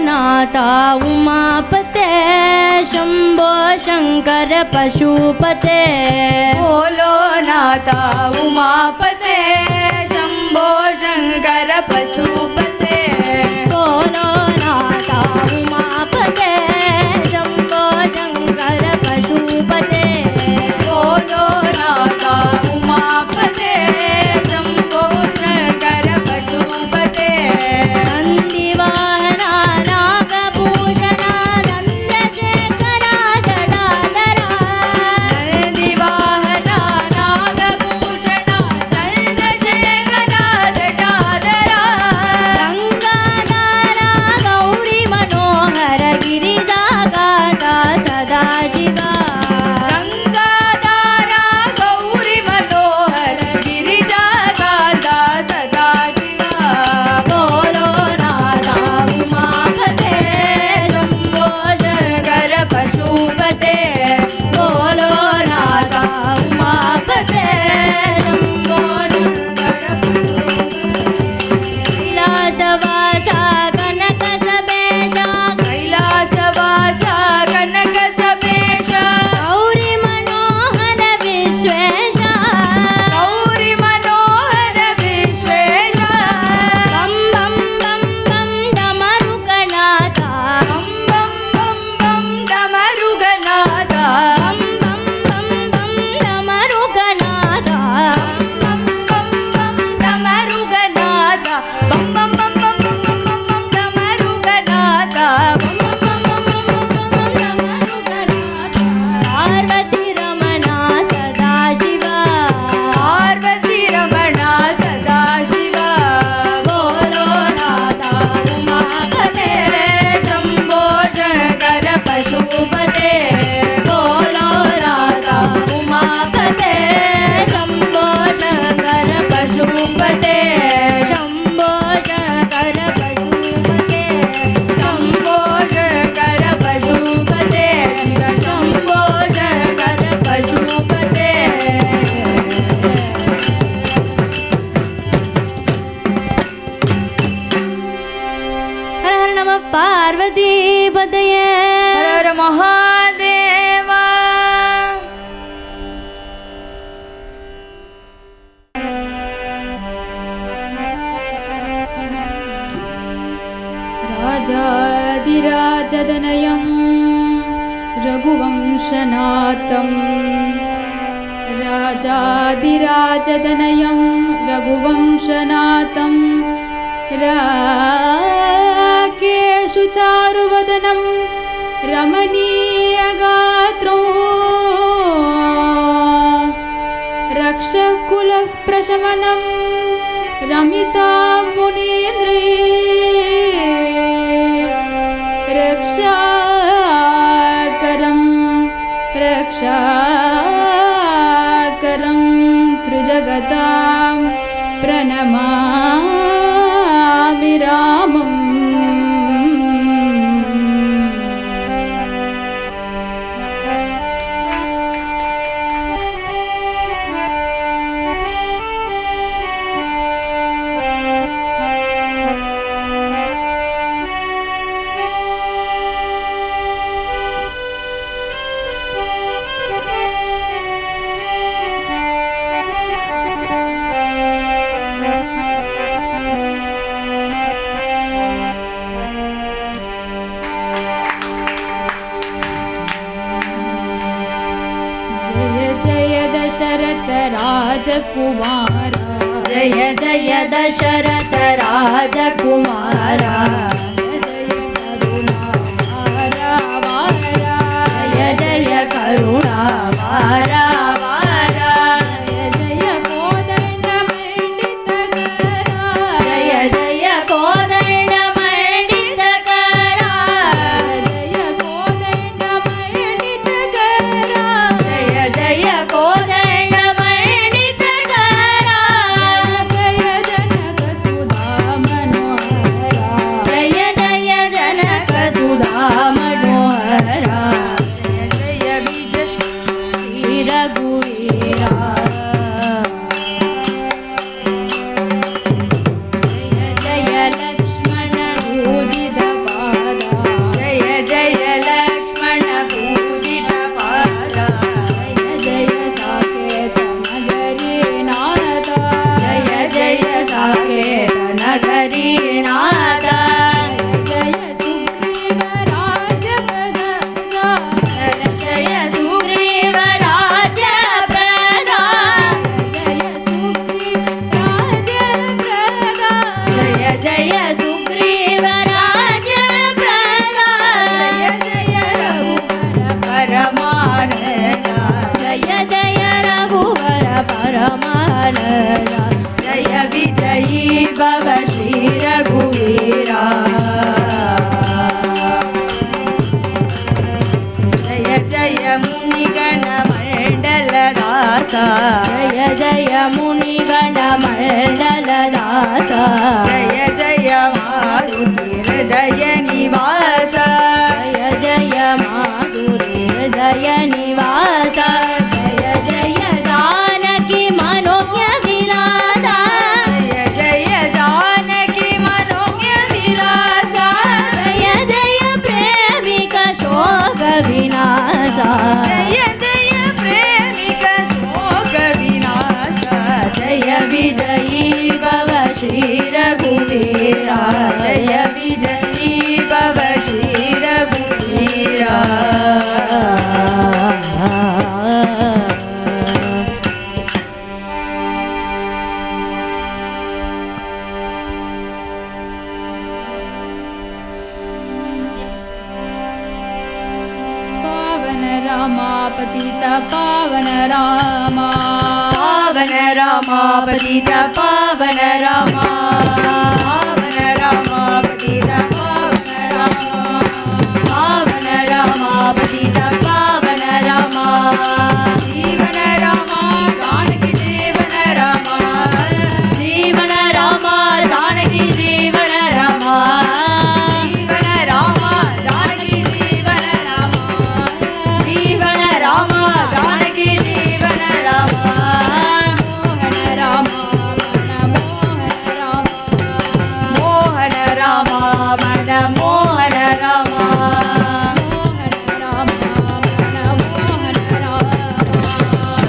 नाथा उमापते शंभो शंकर पशुपते बोलो नाथा उमापते शंभो शंकर पशुपते बोलो नाथा उमापते शंभो शंकर पशुपते बोलो नाथा उमापते शंभो शंकर पशुपते नंदिवाहना नागभूषणा नंदशेखरा जटाधरा नंदिवाहना नागभूषणा चंद्रशेखरा जटाधरा गंगाधारा गौरी मनोहर गिरिजागाता सदाशिवा गंगाधारा गौरी मनोहर गिरिजागाता सदाशिवा बोलो नाथा उमापते शंभो शंकर पशुपते बोलो नाथा उमापते शंभो शंकर कैलासवासा कनकसबेशा कैलासवासा कनक समेशा गौरी मनोहर विश्वेशा गौरी मनोहर विश्वेशा बम बम बम बम डमरुकनाथा बम बम बम बम डमरुगनाथा बम बम बम बम डमरुकनाथा बम बम बम डमरुगनाथा बम बम बम बम बम डमरुगनाथा बम बम बम बम डमरुगनाथा पार्वती रमणा सदाशिवा पार्वती रमणा सदाशिवा बोलो नाथा उमापते शंभो शंकर पशुपते बोलो नाथा उमापते शंभो शंकर पशुपते शंभो शंकर पशुपते शंभो शंकर पशुपते शंभो शंकर पशुपते हर हर नमः पार्वती पतये हर हर महादेवा राजाधिराजदनयं रघुवंशनाथं राजाधिराजदनयं रघुवंशनाथं राकेशु चारुवदनं रमणीयगात्रो रक्षकुलः प्रशमनं रमिता मुनीन्द्रे रक्षाकरं त्रिजगतां प्रणमामि रामम् दशरथ राजकुमार जय जय दशरथ राजकुमारा जय करुणा वारा जय जय करुणा वारा वारा जय जय कोदंड मंडित करा जय जय कोदंड मंडित करा जय कोदंड मंडित करा जय जय कोदंड मंडित करा जय जनक सुधा मनोहरा जय जय जय मुनिगण मण्डलदास जय जय मारुति हृदय निवास जय जय माधुरी हृदय निवास जय जय जानकी मनोज्ञ विलास जय जय जानकी मनोज्ञ विलास जय जय प्रेमिक शोक विनाश जय जय प्रेमिक शोक विनाश जय विजयी भव श्री रघुवीरा जय विजयी भव श्री रघुवीरा पावन रामा पतित पावन रामा पावन रामा पतित पावन रामा पावन रामा पतित पावन रामा पावन रामा पतित पावन रामा जीवन रामा जानकी जीवन रामा जीवन रामा जानकी जीवन रामा जीवन रामा जानकी जीवन रामा जीवन रामा जानकी जीवन रामा मोहन रामा मोहन रामा मन मोहन रामा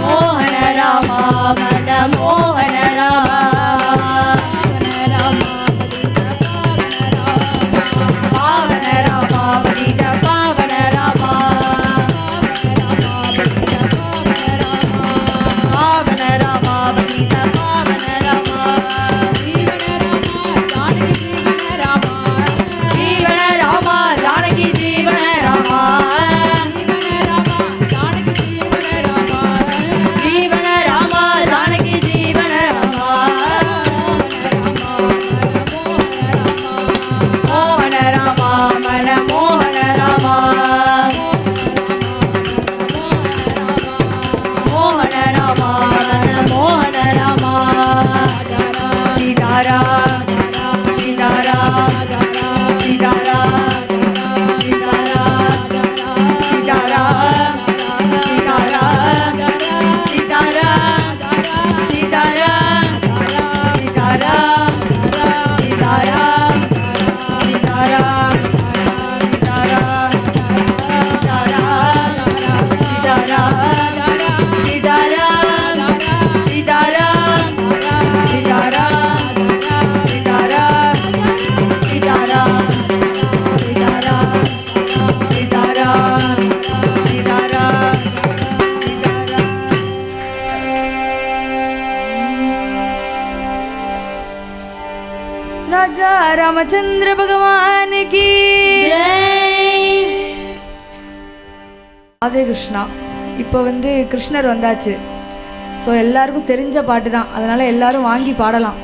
मोहन रामा मन मोहन रामा पावन रामा पतित पावन रामा पावन रामा पतित पावन रामा जीवन रामा जानकी जीवन रामा जीवन रामा जानकी जीवन रामा मोहन रामा मन मोहन रामा मोहन रामा मन मोहन रामा सीतारा सीतारा सीतारा सीतारा सीतारा सीतारा सीतारा सीतारा सीतारा सीतारा राजा रामचंद्र भगवान की ராதே கிருஷ்ணா. இப்போ கிருஷ்ணர் வந்தாச்சு. ஸோ எல்லாருக்கும் தெரிஞ்ச பாட்டு தான், அதனால் எல்லாரும் வாங்கி பாடலாம்,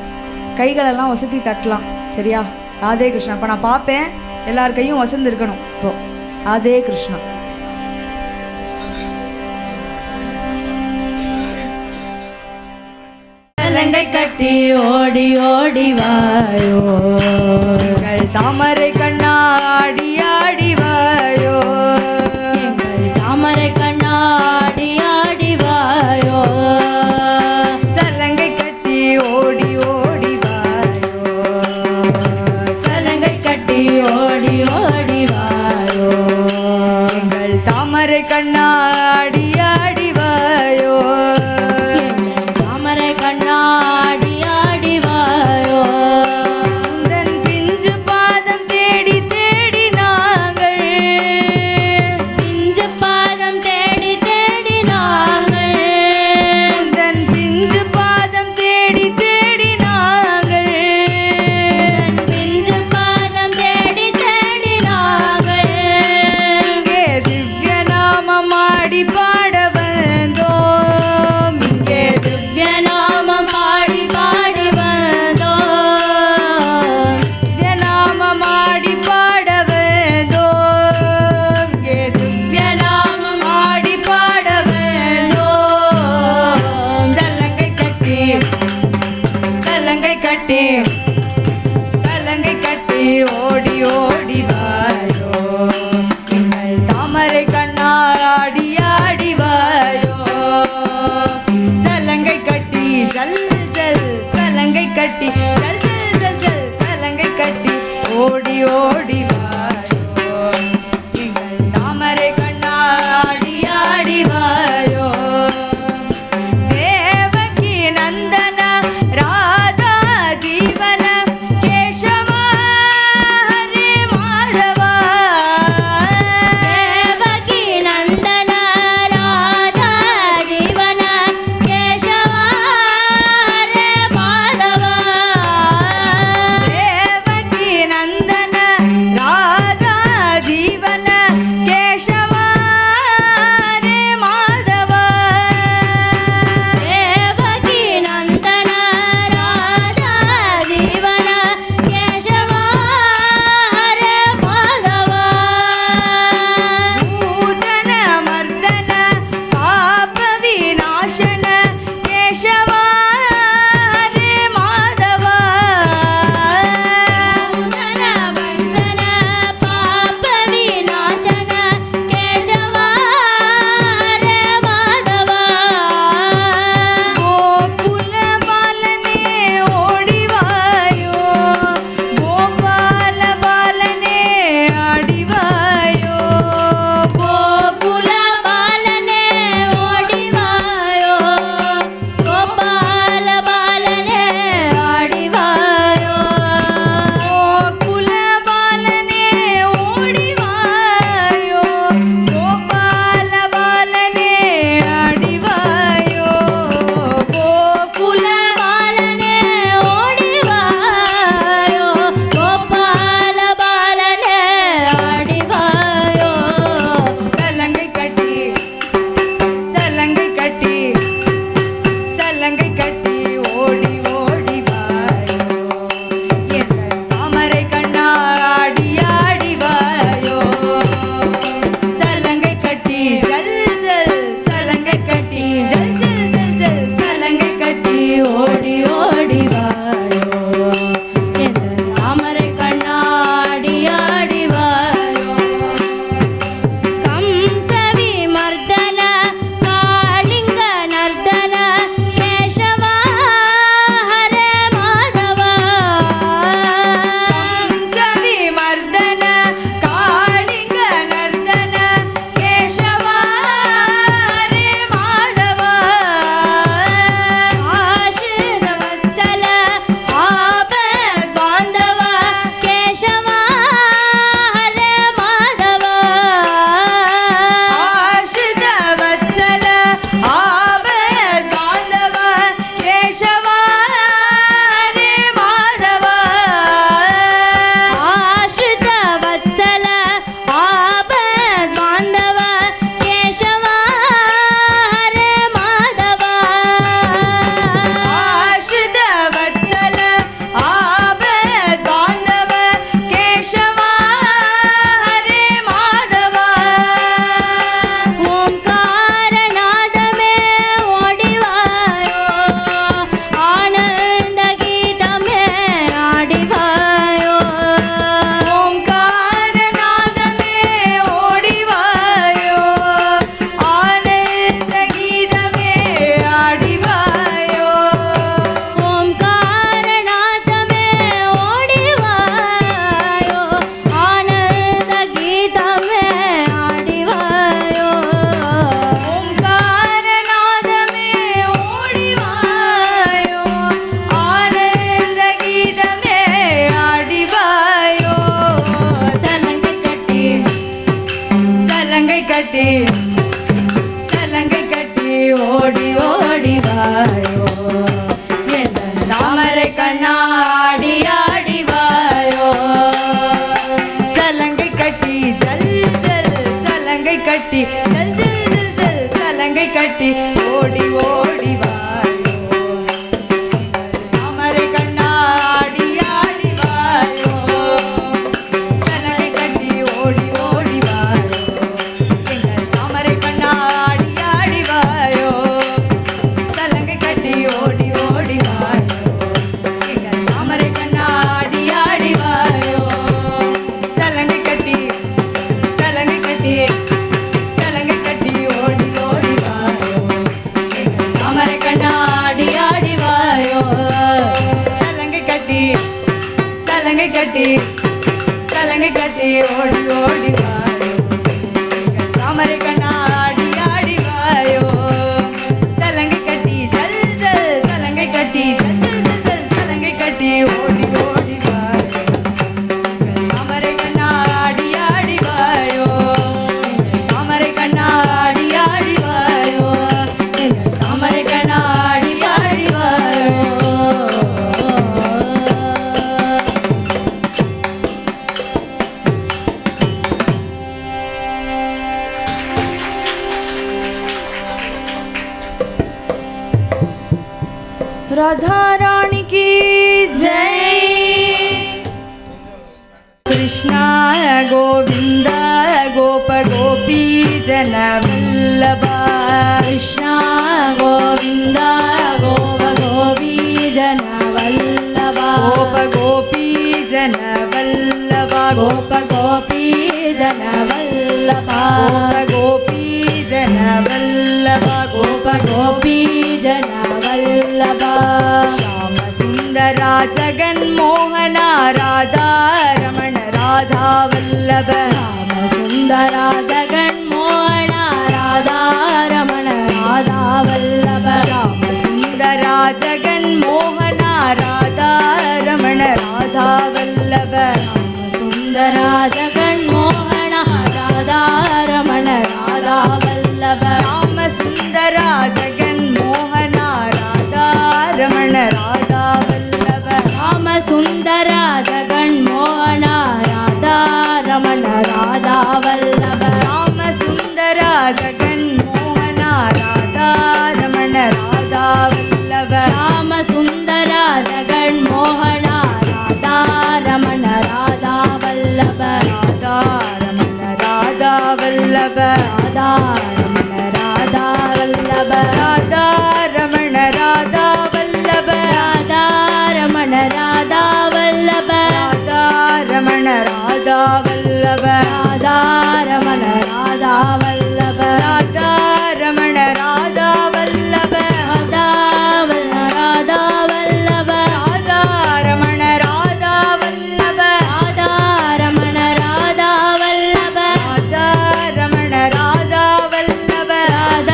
கைகளெல்லாம் வசதி தட்டலாம். சரியா? ராதே கிருஷ்ணா. இப்போ நான் பார்ப்பேன், எல்லார் கையும் வசந்து இருக்கணும். இப்போ ராதே கிருஷ்ணா. சலங்கை கட்டி ஓடி ஓடி வாயோ தாமரை கண்ணா ஆடி ஆடி வாயோ தாமரை கண்ணா ஆடி ஆடி வாயோ சலங்கை கட்டி ஓடி ஓடி வாயோ சலங்கை கட்டி ஓடி ஓடி வாயோ தாமரை கண்ணா ஆடி ஆடி வாயோ தாமரை கண்ணா ஆடி ஆடி வாயோ உந்தன் பிஞ்சு பாதம் தேடி தேடி நாங்கள் பிஞ்சு பாதம் தேடி தேடி நாங்கள் உந்தன் பிஞ்சு பாதம் தேடி தேடி நாங்கள் பிஞ்சு பாதம் தேடி தேடி நாங்கள் இங்கே திவ்ய நாமம் ஆடி கட்டி ஜல் ஜல் ஜல் ஜல் சலங்கை கட்டி ஓடி ஓடி வாயோ எங்கள் தாமரை கண்ணா ஆடி ஆடி வாயோ தேவகி நந்தன ராதா ஜீவன கேசவா ஹரி மாதவா தேவகி நந்தன ராதா ஜீவன கேசவா ஹரே மாதவா தேவகி நந்தன ராதா ஜீவன கேசவா ஹரே மாதவா தேவகி நந்தன ராதா ஜீவன கேசவா ஹரே மாதவா நூதன மர்தன பாப விநாசன கேசவா ஹரே மாதவா நூதன வந்தன பாப விநாசன கேசவா ஹரே மாதவா கோகுல பாலனே ஓடிவாயோ கோபால பாலனே ஆடிவாயோ கோகுல பாலனே ஓடிவாயோ கோபால பாலனே ஆடிவாயோ கோகுல பாலனே ஓடிவாயோ கோபால பாலனே ஆடிவாயோ கோகுல பாலனே ஓடிவாயோ கோபால பாலனே ஆடிவாயோ சலங்கை கட்டி சலங்கை கட்டி சலங்கை கட்டி ஓடி ஓடி வாயோ எங்கள் தாமரை கண்ணா ஆடி ஆடி வாயோ சலங்கை கட்டி ஜல் ஜல் சலங்கை கட்டி ஜல் ஜல் ஜல் ஜல் சலங்கை கட்டி ஓடி ஓடி வாயோ எங்கள் தாமரை கண்ணா ஆடி ஆடி வாயோ ಕಂಸವಿ ಮರ್ದನ ಕಾಳಿಂಗ ನರ್ದನ ಕೇಶವ ಹರೇ ಮಾಧವ ಕಂಸವಿ ಮರ್ದನ ಕಾಳಿಂಗ ನರ್ದನ ಕೇಶವ ಹರೇ ಮಾಧವ ಆಶ್ರಿತ ವತ್ಸಲ ಆಪ ಬಾಂಧವ ಕೇಶವ ಹರೇ ಮಾಧವ ಆಶ್ರಿತ ವತ್ಸಲ ಆಬ ಬಾಂಧವ ಕೇಶವ ಹರೇ ಮಾಧವ ಆಶ್ರಿತ ವತ್ಸಲ ಆಪ ಬಾಂಧವ ಕೇಶವ ಹರೇ ಮಾಧವ ಆಶ್ರಿತ ವತ್ಸಲ ಆಬ ಬಾಂಧವ ಕೇಶವ ಹರೇ ಮಾಧವ ಓಂಕಾರನಾದ ಮೇ ಓಡಿವಾಯೋ ಆನಂದ ಗೀತ ಮೇ ಆಡಿವಾಯೋ ಓಂಕಾರನಾದ ಮೇ ಓಡಿವಾಯೋ ಆನಂದ ಗೀತ ಮೇ ಆಡಿವಾಯೋ ಓಂಕಾರನಾದ ಮೇ ಓಡಿವಾಯೋ ಆನಂದ ಗೀತ ಮೇ ಆಡಿವಾಯೋ ಓಂಕಾರನಾದ ಮೇ ಓಡಿವಾಯೋ ಆನಂದ ಗೀತ ಮೇ ಆಡಿವಾಯೋ ಸಲಂಗೈ ಕಟ್ಟಿ ಸಲಂಗೈ ಕಟ್ಟಿ சலங்கை கட்டி ஓடி ஓடி வாயோ எங்கள் தாமரை கண்ணா ஆடி ஆடி வாயோ சலங்கை கட்டி ஜல் ஜல் சலங்கை கட்டி ஜல் ஜல் ஜல் ஜல் சலங்கை கட்டி ஓடி ஓடி வாயோ எங்கள் தாமரை கண்ணா ஆடி ஆடி வாயோ சலங்கை கட்டி ஓடி ஓடி வாயோ எங்கள் தாமரை கண்ணா ஆடி ஆடி வாயோ சலங்கை கட்டி ஓடி ஓடி வாயோ எங்கள் தாமரை கண்ணா ஆடி ஆடி வாயோ சலங்கை கட்டி சலங்கை கட்டி சலங்கை கட்டி ஓடி ஓடி வாயோ எங்கள் ஓடி ஓடி வாயோ தாமரை கண்ணா ஆடி ஆடி வாயோ சலங்கை கட்டி ஜல் ஜல் சலங்கை கட்டி ஜல் ஜல் ஜல் ஜல் சலங்கை கட்டி ஓடி ஓடி வாயோ தாமரை கண்ணா ஆடி ஆடி வாயோ தாமரை கண்ணா ஆடி ஆடி வாயோ தாமரை கண்ணா ஆடி ஆடி வாயோ राधा रानी की जय कृष्णा गोविंद गोप गोपी जन वल्लभा कृष्णा गोविन्द गोप गोपी जन वल्लभा गोप गोपी जन वल्लभा गोप गोपी जन वल्लभा गोप गोपी जन वल्लभा गोप गोपी जन वल्लभा श्याम सुंदरा जगन्मोहना राधा रमण राधा वल्लभ राम सुन्दरा जगन्मोहना राधा रमण राधा वल्लभ श्याम सुंदरा जगन्मोहना राधा रमण राधा वल्लभ सुन्दरा जगन्मोहना राधा रमण राधा वल्लभ श्याम सुंदरा जगन्मोहना राधा रमण राधा वल्लभ राम सुन्दरा जगन्मोहना राधा रमण राधा वल्लभ राम सुंदरा जगन्मोहना राधा रमण राधा वल्लभ श्याम सुन्दरा जगन्मोहना राधा रमण राधा वल्लभ राधा रमण राधा वल्लभ राधा रमण राधा वल्लभ राधा रमण राधा वल्लभ राधा रमण राधा वल्लभ राधा रमण राधा वल्लभ राधा रमण राधा वल्लभ राधा रमण राधा वल्लभ राधा राधा वल्लभ राधा रमण राधा वल्लभ राधा रमण राधा वल्लभ राधा रमण राधा वल्लभ राधा रमण राधा वल्लभ राधा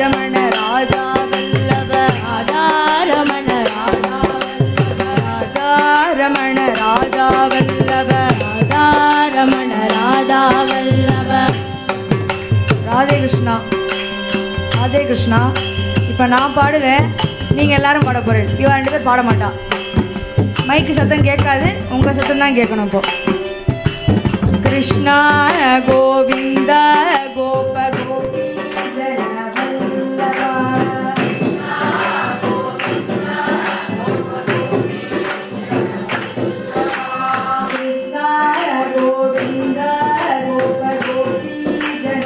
रमण राधा वल्लभ राधा रमण राधा राधा रमण राधा वल्लभ राधा रमण राधा वल्लभ ராதே கிருஷ்ணா ராதே கிருஷ்ணா. இப்போ நான் பாடுவேன், நீங்கள் எல்லாரும் பாட போகிறேன். இவன் 2 பேர் பாட மாட்டான். மைக்கு சத்தம் கேட்காது, உங்கள் சத்தம் தான் கேட்கணும். இப்போ கிருஷ்ணா கோவிந்த கோப கோபி ஜன வல்லபா கிருஷ்ணா கோவிந்த கோப கோபி ஜன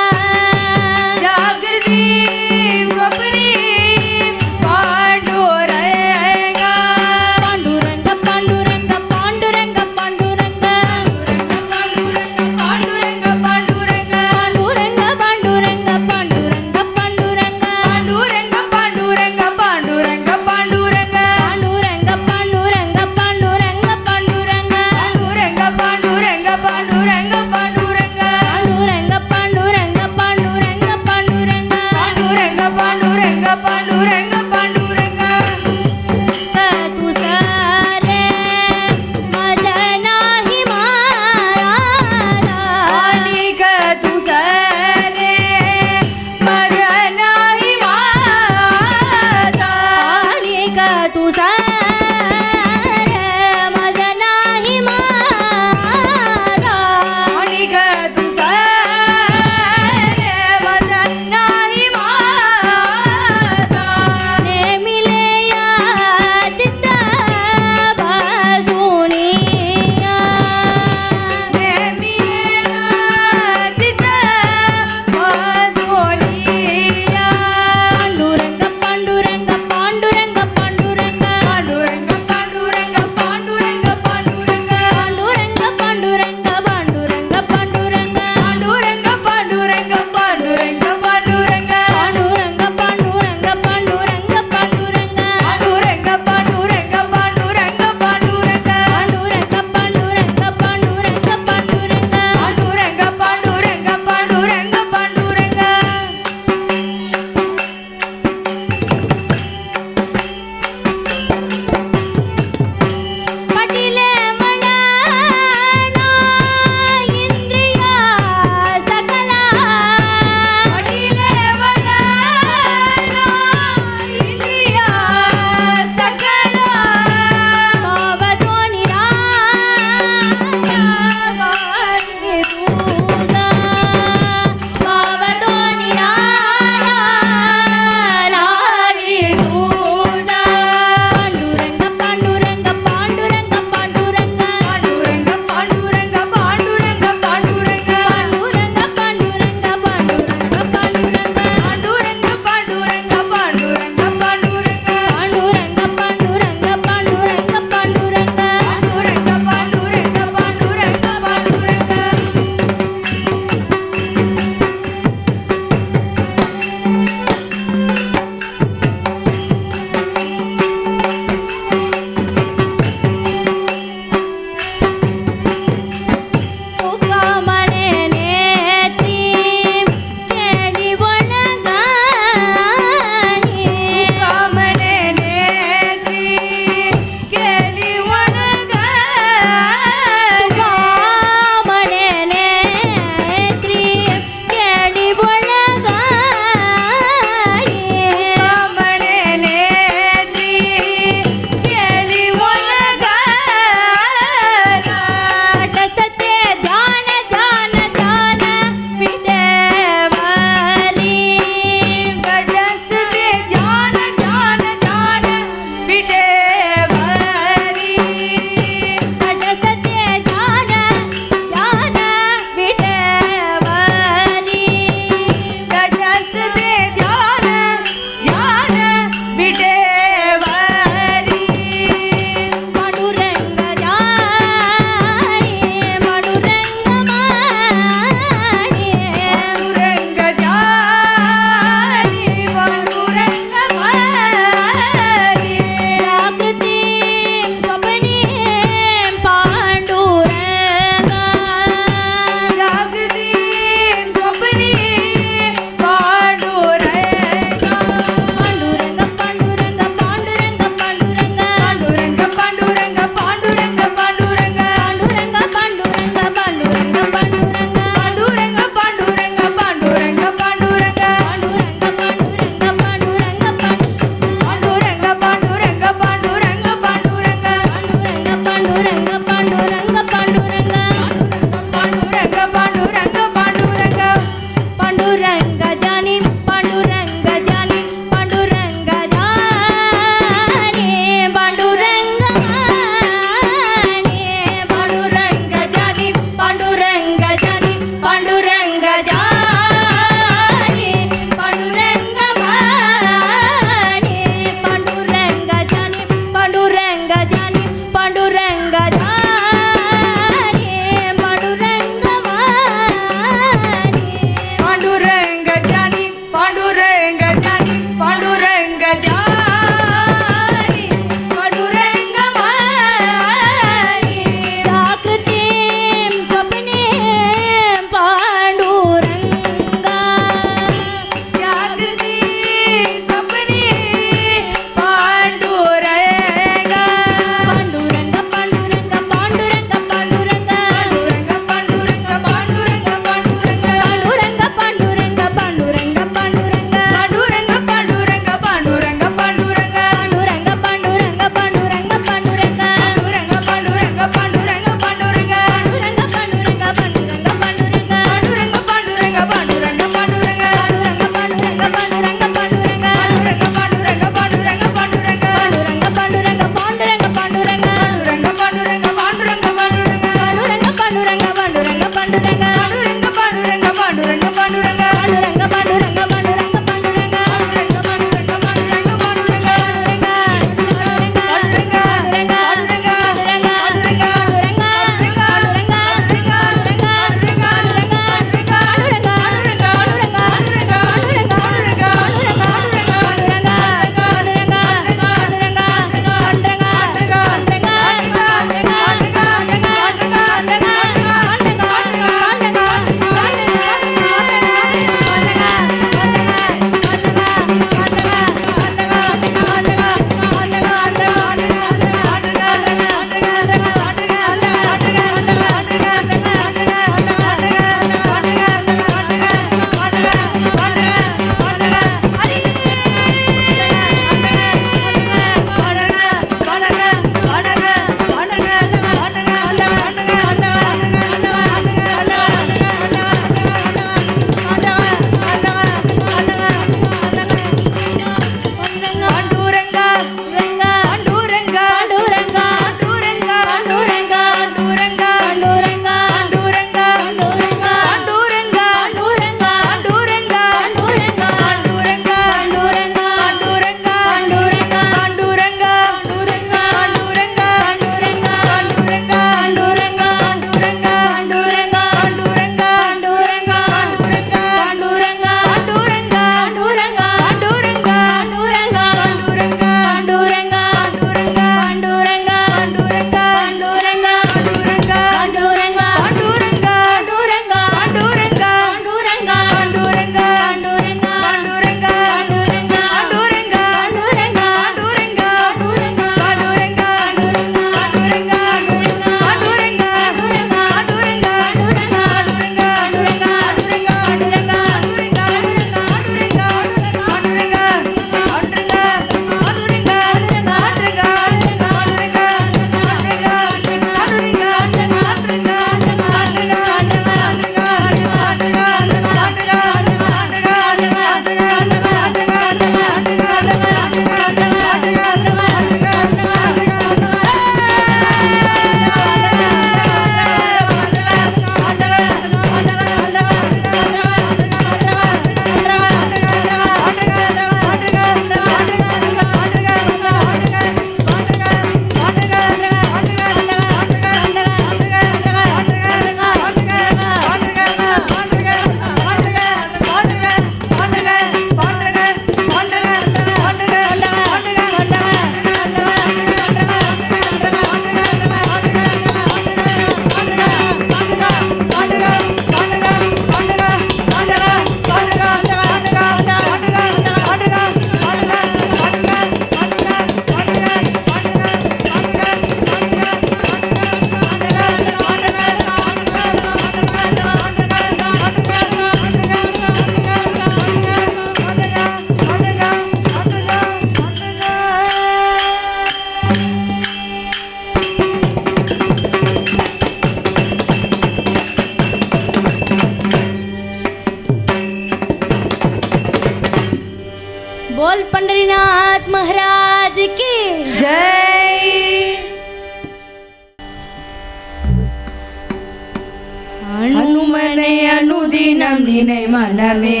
அனுதினம் நினை மனமே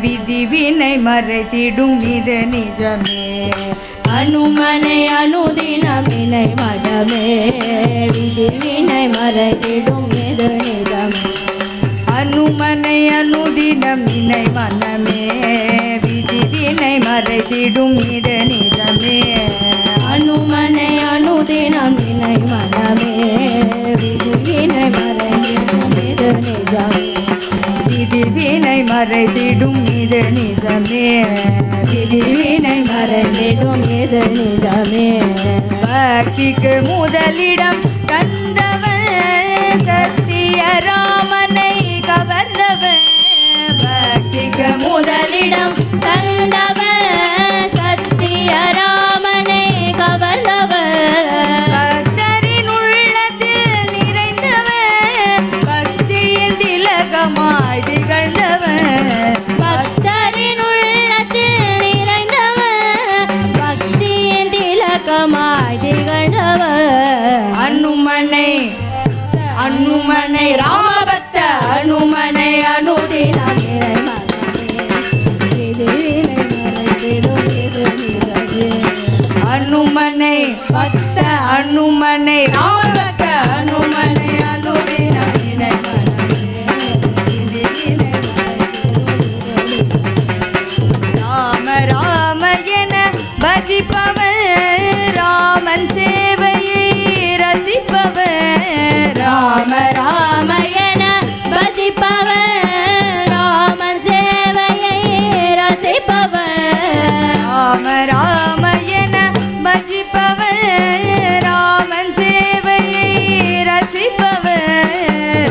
விதி வினை மறைத்திடும் இது நிஜமே அனுமனை அனுதினம் நினை மனமே விதி வினை மறைத்திடும் இது நிஜமே அனுமனை அனுதினம் நினை மனமே விதி வினை மறைத்திடும் இது நிஜமே அனுமனை அனுதினம் நினை மனமே விதி வினை மறைத்திடும் இது நிஜமே விதி வினை மறைத்திடும் இது நிஜமே விதி வினை மறைத்திடும் இது நிஜமே பக்திக்கு முதலிடம் தந்தவன் சத்திய ராமனை கவர்ந்தவன் பக்திக்கு முதலிடம் தந்தவன் சத்திய ராமனை கவர்ந்தவன் பக்தரின் உள்ளத்தில் நிறைந்தவன் பக்தியில் திலகமாய் திகழ்ந்தவன் பக்தரின் உள்ளத்தில் நிறைந்தவன் பக்தியின் திலகமாய் திகழ்ந்தவன் அனுமனை அனுமனை ராமபக்த அனுமனை அனுதினம் நினை மனமே விதி வினை மறைத்திடும் இது நிஜமே அனுமனை பக்த அனுமனை ராமபக்த அனுமனை அனுதினம் நினை மனமே விதி வினை மறைத்திடும் ராம ராம என பஜிப்பவன் ராமன் சேவையை ரசிப்பவன் ராம ராம என பசிப்பவன் ராமன் சேவையை ரசிப்பவன் ராம ராம என பஜிப்பவன் ராமன் சேவையை ரசிப்பவன்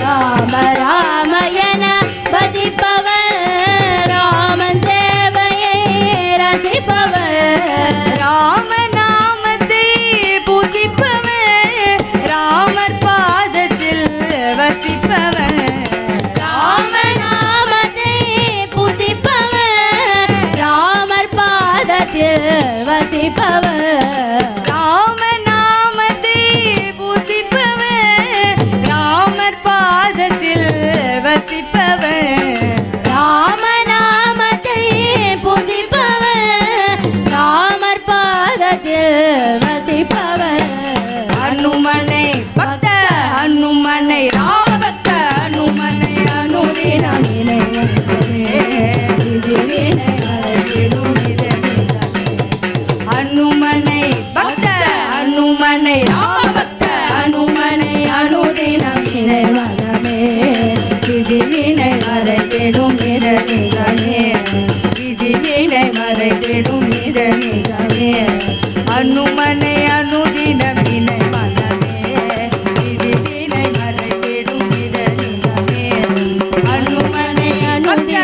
ராம ராம என பசிப்பவன் ராமன் சேவையை ரசிப்பவன் ராம நாமத்தை பூஜிப்பவன் ராமர் பாதத்தில் வசிப்பவன் ராம நாமத்தை புசிப்பவன் ராமர் பாதத்தில் வசிப்பவன் ராம நாமத்தை பூஜிப்பவன் ராமர் பாதத்தில் வசிப்பவன் ராம நாமத்தை புசிப்பவன் ராமர் பாதத்தில் வசிப்பவன் அனுமனை பக்த அனுமனை ராமபக்த அனுமனை அனுதினம் நினை மனமே விதி வினை மறைத்திடும் இது நிஜமே அனுமனை பக்த அனுமனை ராமபக்த அனுமனை அனுதினம் நினை மனமே விதி வினை மறைத்திடும் இது நிஜமே விதி வினை மறைத்திடும் இது நிஜமே அனுமனை அனுதினம் வினை மனமே விதி வினை மறைத்திடும் இது நிஜமே அனுமனை பக்த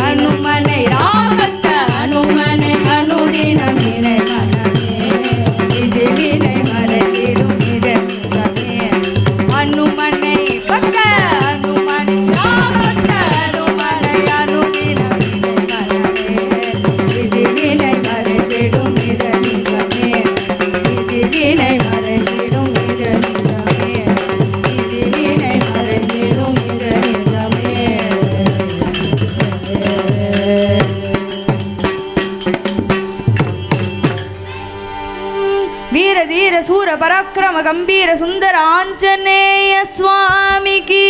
அனுமனை ராமபக்த அனுமனை அனுதினம் நினை மனமே விதி வினை மறைத்திடும் இது நிஜமே அனுமனை பக்த அனுமனை ராமபக்த அனுமனை அனுதினம் வினை மனமே விதி வினை மறைத்திடும் இது நிஜமே விதி வினை மறைத்திடும் இது நிஜமே விதி வினை மறைத்திடும் இது நிஜமே வீர தீர சூர பராக்கிரம கம்பீர சுந்தர ஆஞ்சநேய சுவாமிக்கு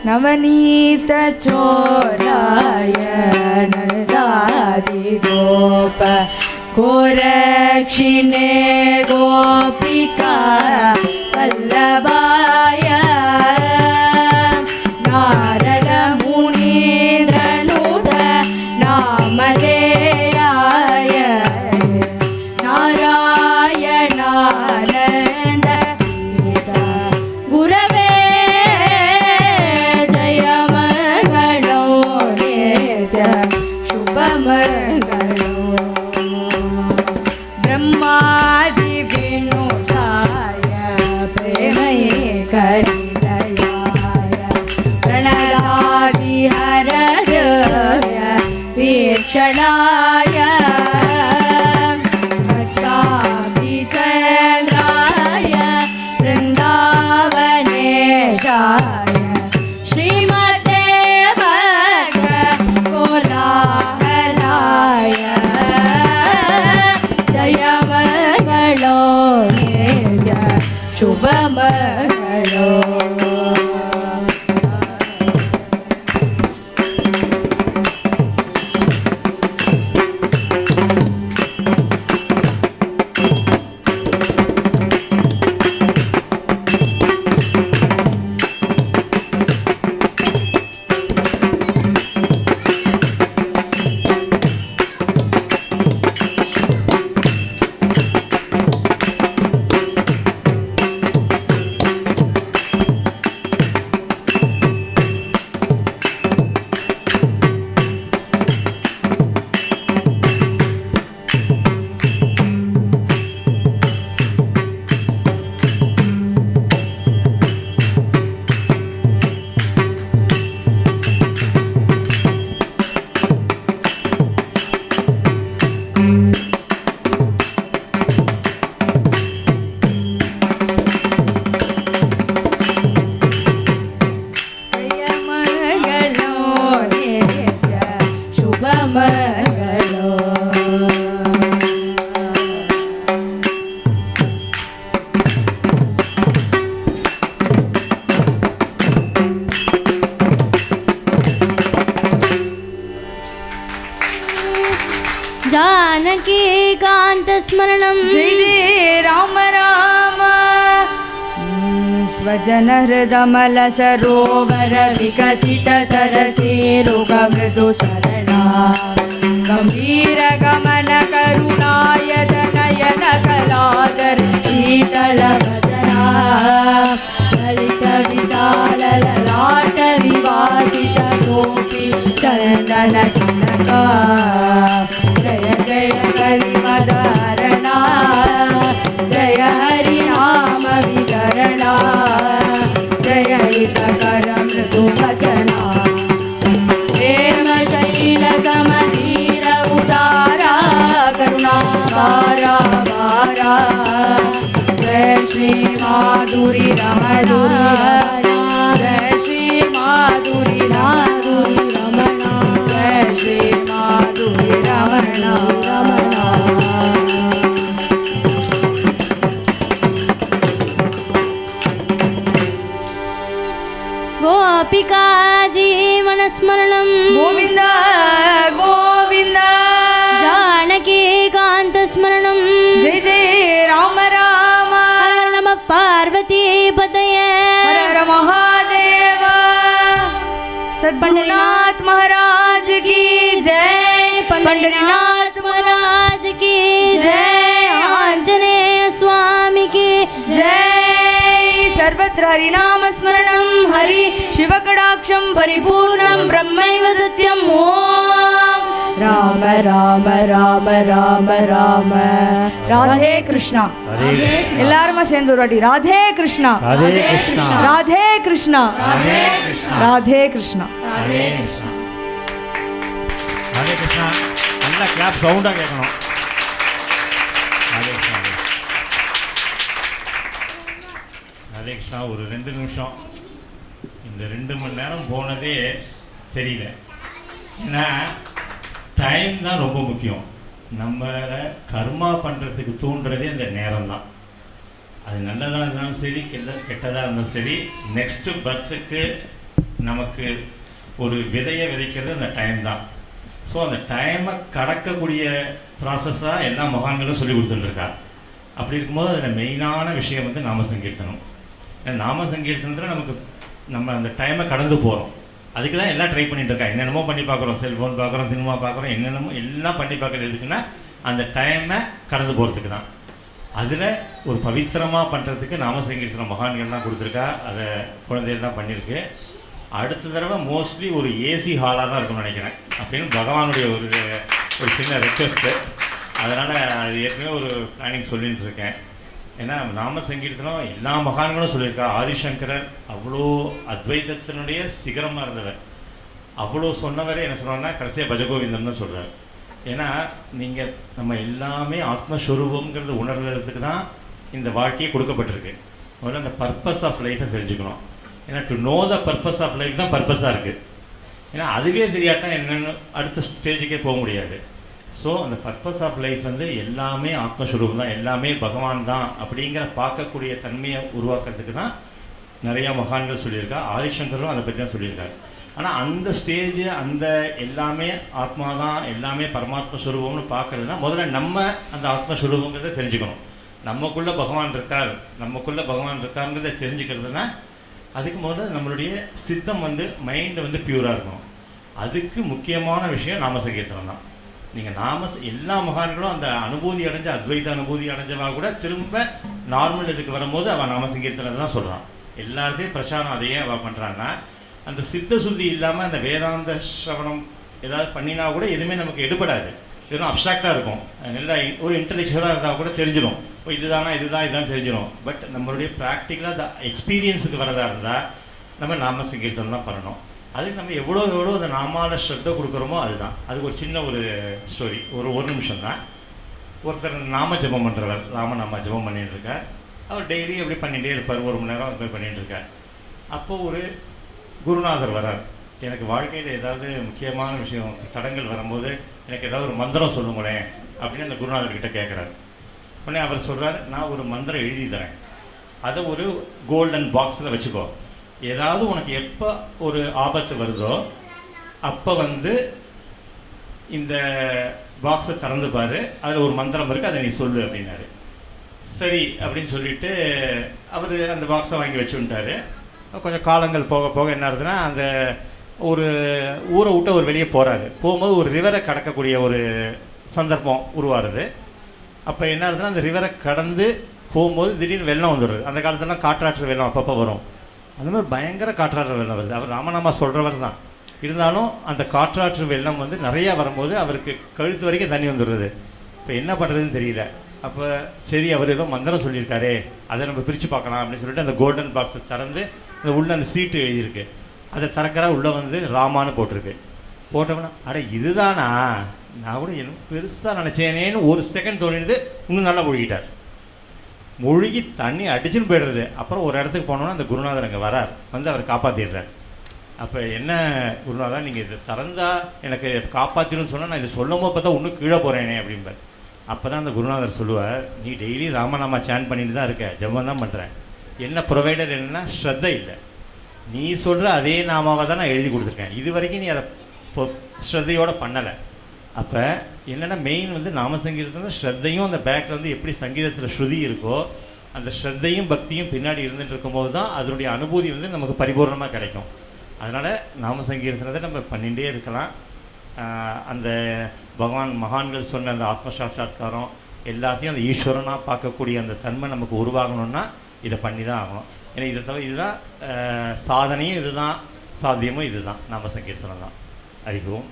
நவநீத சோராய நந்தாதி கோப கோரக்ஷிணே கோபிகா வல்லபாய நாரத முனீந்திரனுத நாமதேயாய நாராயணானந்த குரவே ஜயமங்களோ நேத சுபமங்களோ பிரம்மாதி வினோதாய பிரேமயே கரிதயாய பிரணதாதி ஹரதய வீக்ஷணாய பட்டாபி சந்திராய பிருந்தாவனே शुभमङ्गलो जानकीकान्तस्मरणं जय जय राम राम स्वजनहृदमलसरोवर विकसित सरसीरुगमृदु शरणा गम्भीरगमन करुणायद नयन कलाधर शीतल वदना ललित विशाल ललाट विवासित गोपी चन्दन जनका जय जय कलिमदारणा जय हरिनाम वितरणा जय हितकर मृदु भजना प्रेम शैल समधीर उदारा करुणाकारा वारा जय श्री माधुरी रमणा जय श्री माधुरी रमणा जय श्री माधुरी रमणा गोपिका जीवनस्मरणं गोविन्द गोविन्द जानकीकान्तस्मरणं जय जय राम राम हर नमः पार्वतीपतये हर हर महादेव सद्गुरुनाथ महाराज की जय पंढरीनाथ महाराज की जय आंजनेय स्वामी की जय सर्वत्र हरिनाम स्मरणं हरि शिवकटाक्षं परिपूर्णं ब्रह्मैव सत्यम् ॐ राम राम राम राम राम राधे कृष्णा எல்லாரும் சேர்ந்து ஒரு வாட்டி ராதே கிருஷ்ணா ராதே கிருஷ்ணா ராதே கிருஷ்ணா ராதே கிருஷ்ணா ராதே கிருஷ்ணா ராதே கிருஷ்ணா ராதே கிருஷ்ணா நல்லா கிளாப் சவுண்டாக கேட்கணும் ராதே கிருஷ்ணா ராதே கிருஷ்ணா ஒரு 2 நிமிஷம் இந்த 2 மணி நேரம் போனதே தெரியல ஏன்னா டைம் தான் ரொம்ப முக்கியம் நம்மளை கர்மா பண்ணுறதுக்கு தூண்டுறதே அந்த நேரம் தான் அது நல்லதாக இருந்தாலும் சரி கெட்டதாக இருந்தாலும் சரி நெக்ஸ்ட்டு பர்த்துக்கு நமக்கு ஒரு விதையை விதைக்கிறது அந்த டைம் தான் ஸோ அந்த டைமை கடக்கக்கூடிய ப்ராசஸ் தான் எல்லா மகான்களும் சொல்லி கொடுத்துட்டுருக்கா அப்படி இருக்கும்போது அதில் மெயினான விஷயம் வந்து நாம சங்கீர்த்தனம் ஏன்னா நாம சங்கீர்த்தனத்தில் நம்ம அந்த டைமை கடந்து போகிறோம் அதுக்கு தான் எல்லாம் ட்ரை பண்ணிட்டு இருக்கா என்னென்னமோ பண்ணி பார்க்குறோம் செல்ஃபோன் பார்க்குறோம் சினிமா பார்க்குறோம் என்னென்னமோ எல்லாம் பண்ணி பார்க்குறது எதுக்குன்னா அந்த டைமை கடந்து போகிறதுக்கு தான் அதில் ஒரு பவித்திரமாக பண்ணுறதுக்கு நாம சங்கீர்த்தனம் மகான்கள்லாம் கொடுத்துருக்கா அதை குழந்தைகள்லாம் பண்ணியிருக்கு அடுத்த தடவை மோஸ்ட்லி ஒரு ஏசி ஹாலாக தான் இருக்கும்னு நினைக்கிறேன் அப்படின்னு பகவானுடைய ஒரு சின்ன ரெக்வெஸ்ட்டு அதனால் அது ஏற்கனவே ஒரு பிளானிங் சொல்லிட்டு இருக்கேன் ஏன்னா நாம சங்கீர்த்தனம் எல்லா மகான்களும் சொல்லியிருக்கா ஆதிசங்கரர் அவ்வளோ அத்வைதத்தினுடைய சிகரமாக இருந்தவர் அவ்வளோ சொன்னவரே என்ன சொல்கிறாங்கன்னா கடைசியாக பஜகோவிந்தம் தான் சொல்கிறார் ஏன்னா நீங்கள் நம்ம எல்லாமே ஆத்மஸ்வரூபங்கிறது உணர்கிறதுக்கு தான் இந்த வாழ்க்கையை கொடுக்கப்பட்டிருக்கு முதல்ல அந்த பர்பஸ் ஆஃப் லைஃப்பை தெரிஞ்சுக்கணும் ஏன்னா to know the purpose of life தான் பர்பஸாக இருக்குது ஏன்னா அதுவே தெரியாட்டா என்னென்னு அடுத்த ஸ்டேஜுக்கே போக முடியாது ஸோ அந்த பர்பஸ் ஆஃப் லைஃப் வந்து எல்லாமே ஆத்மஸ்வரூபம் தான், எல்லாமே பகவான் தான் அப்படிங்கிற பார்க்கக்கூடிய தன்மையை உருவாக்குறதுக்கு தான் நிறையா மகான்கள் சொல்லியிருக்கா. ஆதிசங்கரும் அதை பற்றி தான் சொல்லியிருக்காரு. ஆனால் அந்த ஸ்டேஜ், அந்த எல்லாமே ஆத்மா தான், எல்லாமே பரமாத்ம ஸ்வரூபம்னு பார்க்குறதுனா முதல்ல நம்ம அந்த ஆத்மஸ்வரூபங்கிறத தெரிஞ்சுக்கணும். நமக்குள்ளே பகவான் இருக்காருங்கிறத தெரிஞ்சுக்கிறதுனா அதுக்கு முதல்ல நம்மளுடைய சித்தம் வந்து மைண்டு வந்து பியூராக இருக்கணும். அதுக்கு முக்கியமான விஷயம் நாம சங்கீர்த்தனம் தான். நீங்கள் எல்லா மகான்களும் அந்த அனுபூதி அடைஞ்ச, அத்வைத அனுபூதி அடைஞ்சவா கூட திரும்ப நார்மல் இதுக்கு வரும்போது அவன் நாம சங்கீர்த்தனத்தை தான் சொல்கிறான். எல்லாத்தையும் பிரச்சாரம் அதையே அவள் பண்ணுறான்னா, அந்த சித்த சுத்தி இல்லாமல் அந்த வேதாந்த சிரவணம் ஏதாவது பண்ணினா கூட எதுவுமே நமக்கு எடுபடாது. இதுவும் அப்ட்ராக்டாக இருக்கும். நல்லா ஒரு இன்டலெக்சுவலாக இருந்தால் கூட தெரிஞ்சிடும், இதுதான் தெரிஞ்சிடும். பட் நம்மளுடைய ப்ராக்டிக்கலாக அந்த எக்ஸ்பீரியன்ஸுக்கு வரதா இருந்தால் நம்ம நாம சங்கீர்த்தனம் தான் பண்ணணும். அதுக்கு நம்ம எவ்வளோ அந்த நாமால ஸ்ரத்தை கொடுக்குறோமோ அதுதான். அதுக்கு ஒரு சின்ன ஒரு ஸ்டோரி, ஒரு நிமிஷம் தான். ஒருத்தர் நாம ஜபம் பண்ணுறவர், ராமநாம ஜபம் பண்ணிட்டு இருக்கார். அவர் டெய்லி அப்படி பண்ணிகிட்டே இருப்பார், 1 மணி நேரம் அது போய் பண்ணிகிட்டு இருக்கார். அப்போது ஒரு குருநாதர் வரார். எனக்கு வாழ்க்கையில் ஏதாவது முக்கியமான விஷயம், சடங்குகள் வரும்போது எனக்கு ஏதாவது ஒரு மந்திரம் சொல்லுங்களேன் அப்படின்னு அந்த குருநாதர்கிட்ட கேட்குறாரு. உடனே அவர் சொல்கிறார், நான் ஒரு மந்திரம் எழுதி தரேன், அதை ஒரு கோல்டன் பாக்ஸில் வச்சுக்கோ. ஏதாவது உனக்கு எப்போ ஒரு ஆபத்து வருதோ அப்போ வந்து இந்த பாக்ஸை திறந்து பாரு, அதில் ஒரு மந்திரம் இருக்குது, அதை நீ சொல்லு அப்படின்னாரு. சரி அப்படின்னு சொல்லிவிட்டு அவர் அந்த பாக்ஸை வாங்கி வச்சுட்டார். கொஞ்சம் காலங்கள் போக போக என்ன ஆகுதுன்னா, அந்த ஒரு ஊரை விட்டு அவர் வெளியே போகிறாரு. போகும்போது ஒரு ரிவரை கடக்கக்கூடிய ஒரு சந்தர்ப்பம் உருவாருது. அப்போ என்ன ஆகுதுன்னா, அந்த ரிவரை கடந்து போகும்போது திடீர்னு வெள்ளம் வந்துடுது. அந்த காலத்துலலாம் காற்றாற்று வெள்ளம் அப்பப்போ வரும். அந்த மாதிரி பயங்கர காற்றாற்று வெள்ளம் வருது. அவர் ராமநாமா சொல்கிறவர் தான். இருந்தாலும் அந்த காற்றாற்று வெள்ளம் வந்து நிறையா வரும்போது அவருக்கு கழுத்து வரைக்கும் தண்ணி வந்துடுறது. இப்போ என்ன பண்ணுறதுன்னு தெரியல. அப்போ சரி, அவர் ஏதோ மந்திரம் சொல்லியிருக்காரே, அதை நம்ம பிரித்து பார்க்கலாம் அப்படின்னு சொல்லிட்டு அந்த கோல்டன் பாக்ஸை திறந்து அந்த உள்ளே அந்த சீட்டு எழுதியிருக்கு, அதை திறக்கிறா. உள்ளே வந்து ராமான்னு போட்டிருக்கு. போட்டோம்னா அட இதுதானா, நான் கூட என்ன பெருசாக நினச்சேனேன்னு ஒரு செகண்ட் தோணிடுது. இன்னும் நல்லா முழுகிட்டார். முழுகி தண்ணி அடிச்சுன்னு போய்டுறது. அப்புறம் ஒரு இடத்துக்கு போனோன்னா அந்த குருநாதர் அங்கே வரார், வந்து அவர் காப்பாற்றிடுறார். அப்போ என்ன குருநாதா, நீங்கள் இதை திறந்தா எனக்கு காப்பாற்றிடுன்னு சொன்னால் நான் இதை சொல்லும் போது பார்த்தா இன்னும் கீழே போகிறேனே அப்படிம்பார். அப்போ தான் அந்த குருநாதர் சொல்லுவார், நீ டெய்லி ராமநாமா சேன் பண்ணிட்டு தான் இருக்க, ஜபம் தான் பண்ணுறேன். என்ன ப்ரொவைடர் என்னென்னா ஸ்ரத்தை இல்லை. நீ சொல்கிற அதே நாமாவை தான் நான் எழுதி கொடுத்துருக்கேன். இது வரைக்கும் நீ அதை ஸ்ரத்தையோடு பண்ணலை. அப்போ என்னென்னா மெயின் வந்து நாமசங்கீதத்தில் ஸ்ரத்தையும் அந்த பேக்கில் வந்து எப்படி சங்கீதத்தில் ஸ்ருதி இருக்கோ அந்த ஸ்ரத்தையும் பக்தியும் பின்னாடி இருந்துகிட்டு இருக்கும்போது தான் அதனுடைய அனுபூதி வந்து நமக்கு பரிபூர்ணமாக கிடைக்கும். அதனால் நாமசங்கீதத்தில் நம்ம பண்ணிகிட்டே இருக்கலாம். அந்த பகவான் மகான்கள் சொன்ன அந்த ஆத்மசாட்சாத்காரம் எல்லாத்தையும் அந்த ஈஸ்வரனாக பார்க்கக்கூடிய அந்த தன்மை நமக்கு உருவாகணும்னா இதை பண்ணி தான் ஆகணும். ஏன்னா இதை தவிர இதுதான் சாதனையும், இதுதான் சாத்தியமும், இதுதான் நாம சங்கீர்த்தனம் தான். அறிவோம்.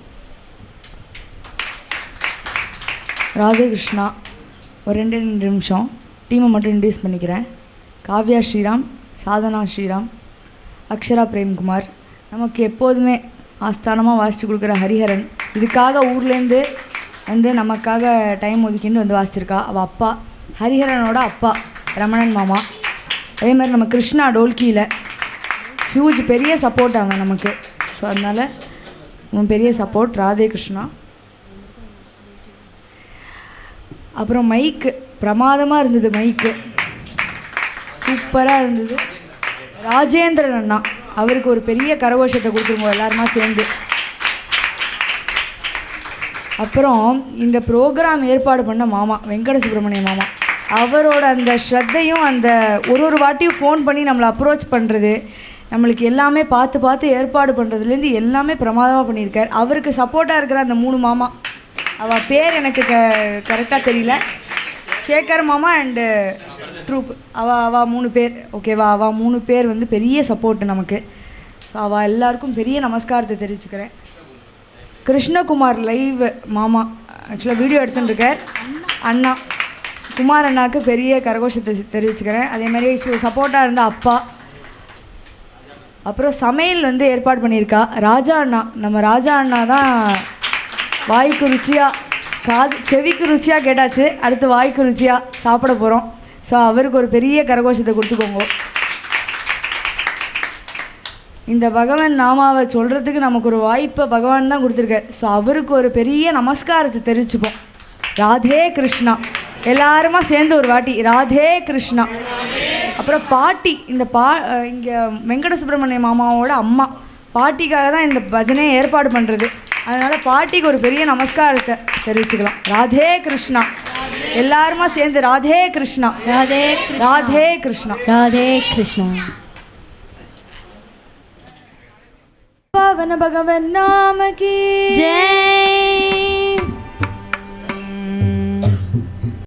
ராதே கிருஷ்ணா. ஒரு 2 நிமிஷம் டீமை மட்டும் இன்ட்ரடியூஸ் பண்ணிக்கிறேன். காவ்யா ஸ்ரீராம், சாதனா ஸ்ரீராம், அக்ஷரா பிரேம்குமார். நமக்கு எப்போதுமே ஆஸ்தானமாக வாசித்து கொடுக்குற ஹரிஹரன். இதுக்காக ஊர்லேருந்து வந்து நமக்காக டைம் ஒதுக்கிட்டு வந்து வாசிச்சிருக்கா. அவள் அப்பா ஹரிஹரனோட அப்பா ரமணன் மாமா. அதே மாதிரி நம்ம கிருஷ்ணா டோல்கியில் ஹியூஜ் பெரிய சப்போர்ட் அவன் நமக்கு. ஸோ அதனால் அவன் பெரிய சப்போர்ட். ராதே கிருஷ்ணா. அப்புறம் மைக்கு பிரமாதமாக இருந்தது, மைக்கு சூப்பராக இருந்தது. ராஜேந்திரன் அண்ணா, அவருக்கு ஒரு பெரிய கரகோஷத்தை கொடுத்துருவோம் எல்லாருமா சேர்ந்து. அப்புறம் இந்த ப்ரோக்ராம் ஏற்பாடு பண்ண மாமா வெங்கட சுப்பிரமணிய மாமா, அவரோட அந்த ஸ்ரத்தையும் அந்த ஒரு வாட்டியும் ஃபோன் பண்ணி நம்மளை அப்ரோச் பண்ணுறது, நம்மளுக்கு எல்லாமே பார்த்து ஏற்பாடு பண்ணுறதுலேருந்து எல்லாமே பிரமாதமாக பண்ணியிருக்கார். அவருக்கு சப்போர்ட்டாக இருக்கிற அந்த 3 மாமா, அவள் பேர் எனக்கு கரெக்டாக தெரியல, சேகர் மாமா அண்டு ட்ரூப், அவள் 3 பேர். ஓகேவா, அவள் 3 பேர் வந்து பெரிய சப்போர்ட்டு நமக்கு. ஸோ அவள் எல்லாருக்கும் பெரிய நமஸ்காரத்தை தெரிவிச்சுக்கிறேன். கிருஷ்ணகுமார் லைவ் மாமா ஆக்சுவலாக வீடியோ எடுத்துகிட்டு இருக்கார். அண்ணா குமார் அண்ணாவுக்கு பெரிய கரகோஷத்தை தெரிவிச்சுக்கிறேன். அதேமாதிரி சப்போர்ட்டாக இருந்த அப்பா. அப்புறம் சமையல் வந்து ஏற்பாடு பண்ணியிருக்கா ராஜா அண்ணா. நம்ம ராஜா அண்ணா தான் வாய்க்கு ருச்சியாக, செவிக்கு ருச்சியாக கேட்டாச்சு, அடுத்து வாய்க்கு ருச்சியாக சாப்பிட போகிறோம். ஸோ அவருக்கு ஒரு பெரிய கரகோஷத்தை கொடுத்துக்கோங்க. இந்த பகவான் நாமாவை சொல்கிறதுக்கு நமக்கு ஒரு வாய்ப்பை பகவான் தான் கொடுத்துருக்கார். ஸோ அவருக்கு ஒரு பெரிய நமஸ்காரத்தை தெரிவிச்சுப்போம். ராதே கிருஷ்ணா. எல்லாருமா சேர்ந்து ஒரு வாட்டி ராதே கிருஷ்ணா. அப்புறம் பாட்டி, இந்த இங்கே வெங்கட சுப்பிரமணிய மாமாவோட அம்மா பாட்டிக்காக தான் இந்த பஜனையை ஏற்பாடு பண்ணுறது. அதனால் பாட்டிக்கு ஒரு பெரிய நமஸ்காரத்தை தெரிவிச்சுக்கலாம். ராதே கிருஷ்ணா. எல்லாருமா சேர்ந்து ராதே கிருஷ்ணா. ராதே ராதே கிருஷ்ணா. ராதே கிருஷ்ணா. पावन भगवन नाम की जय।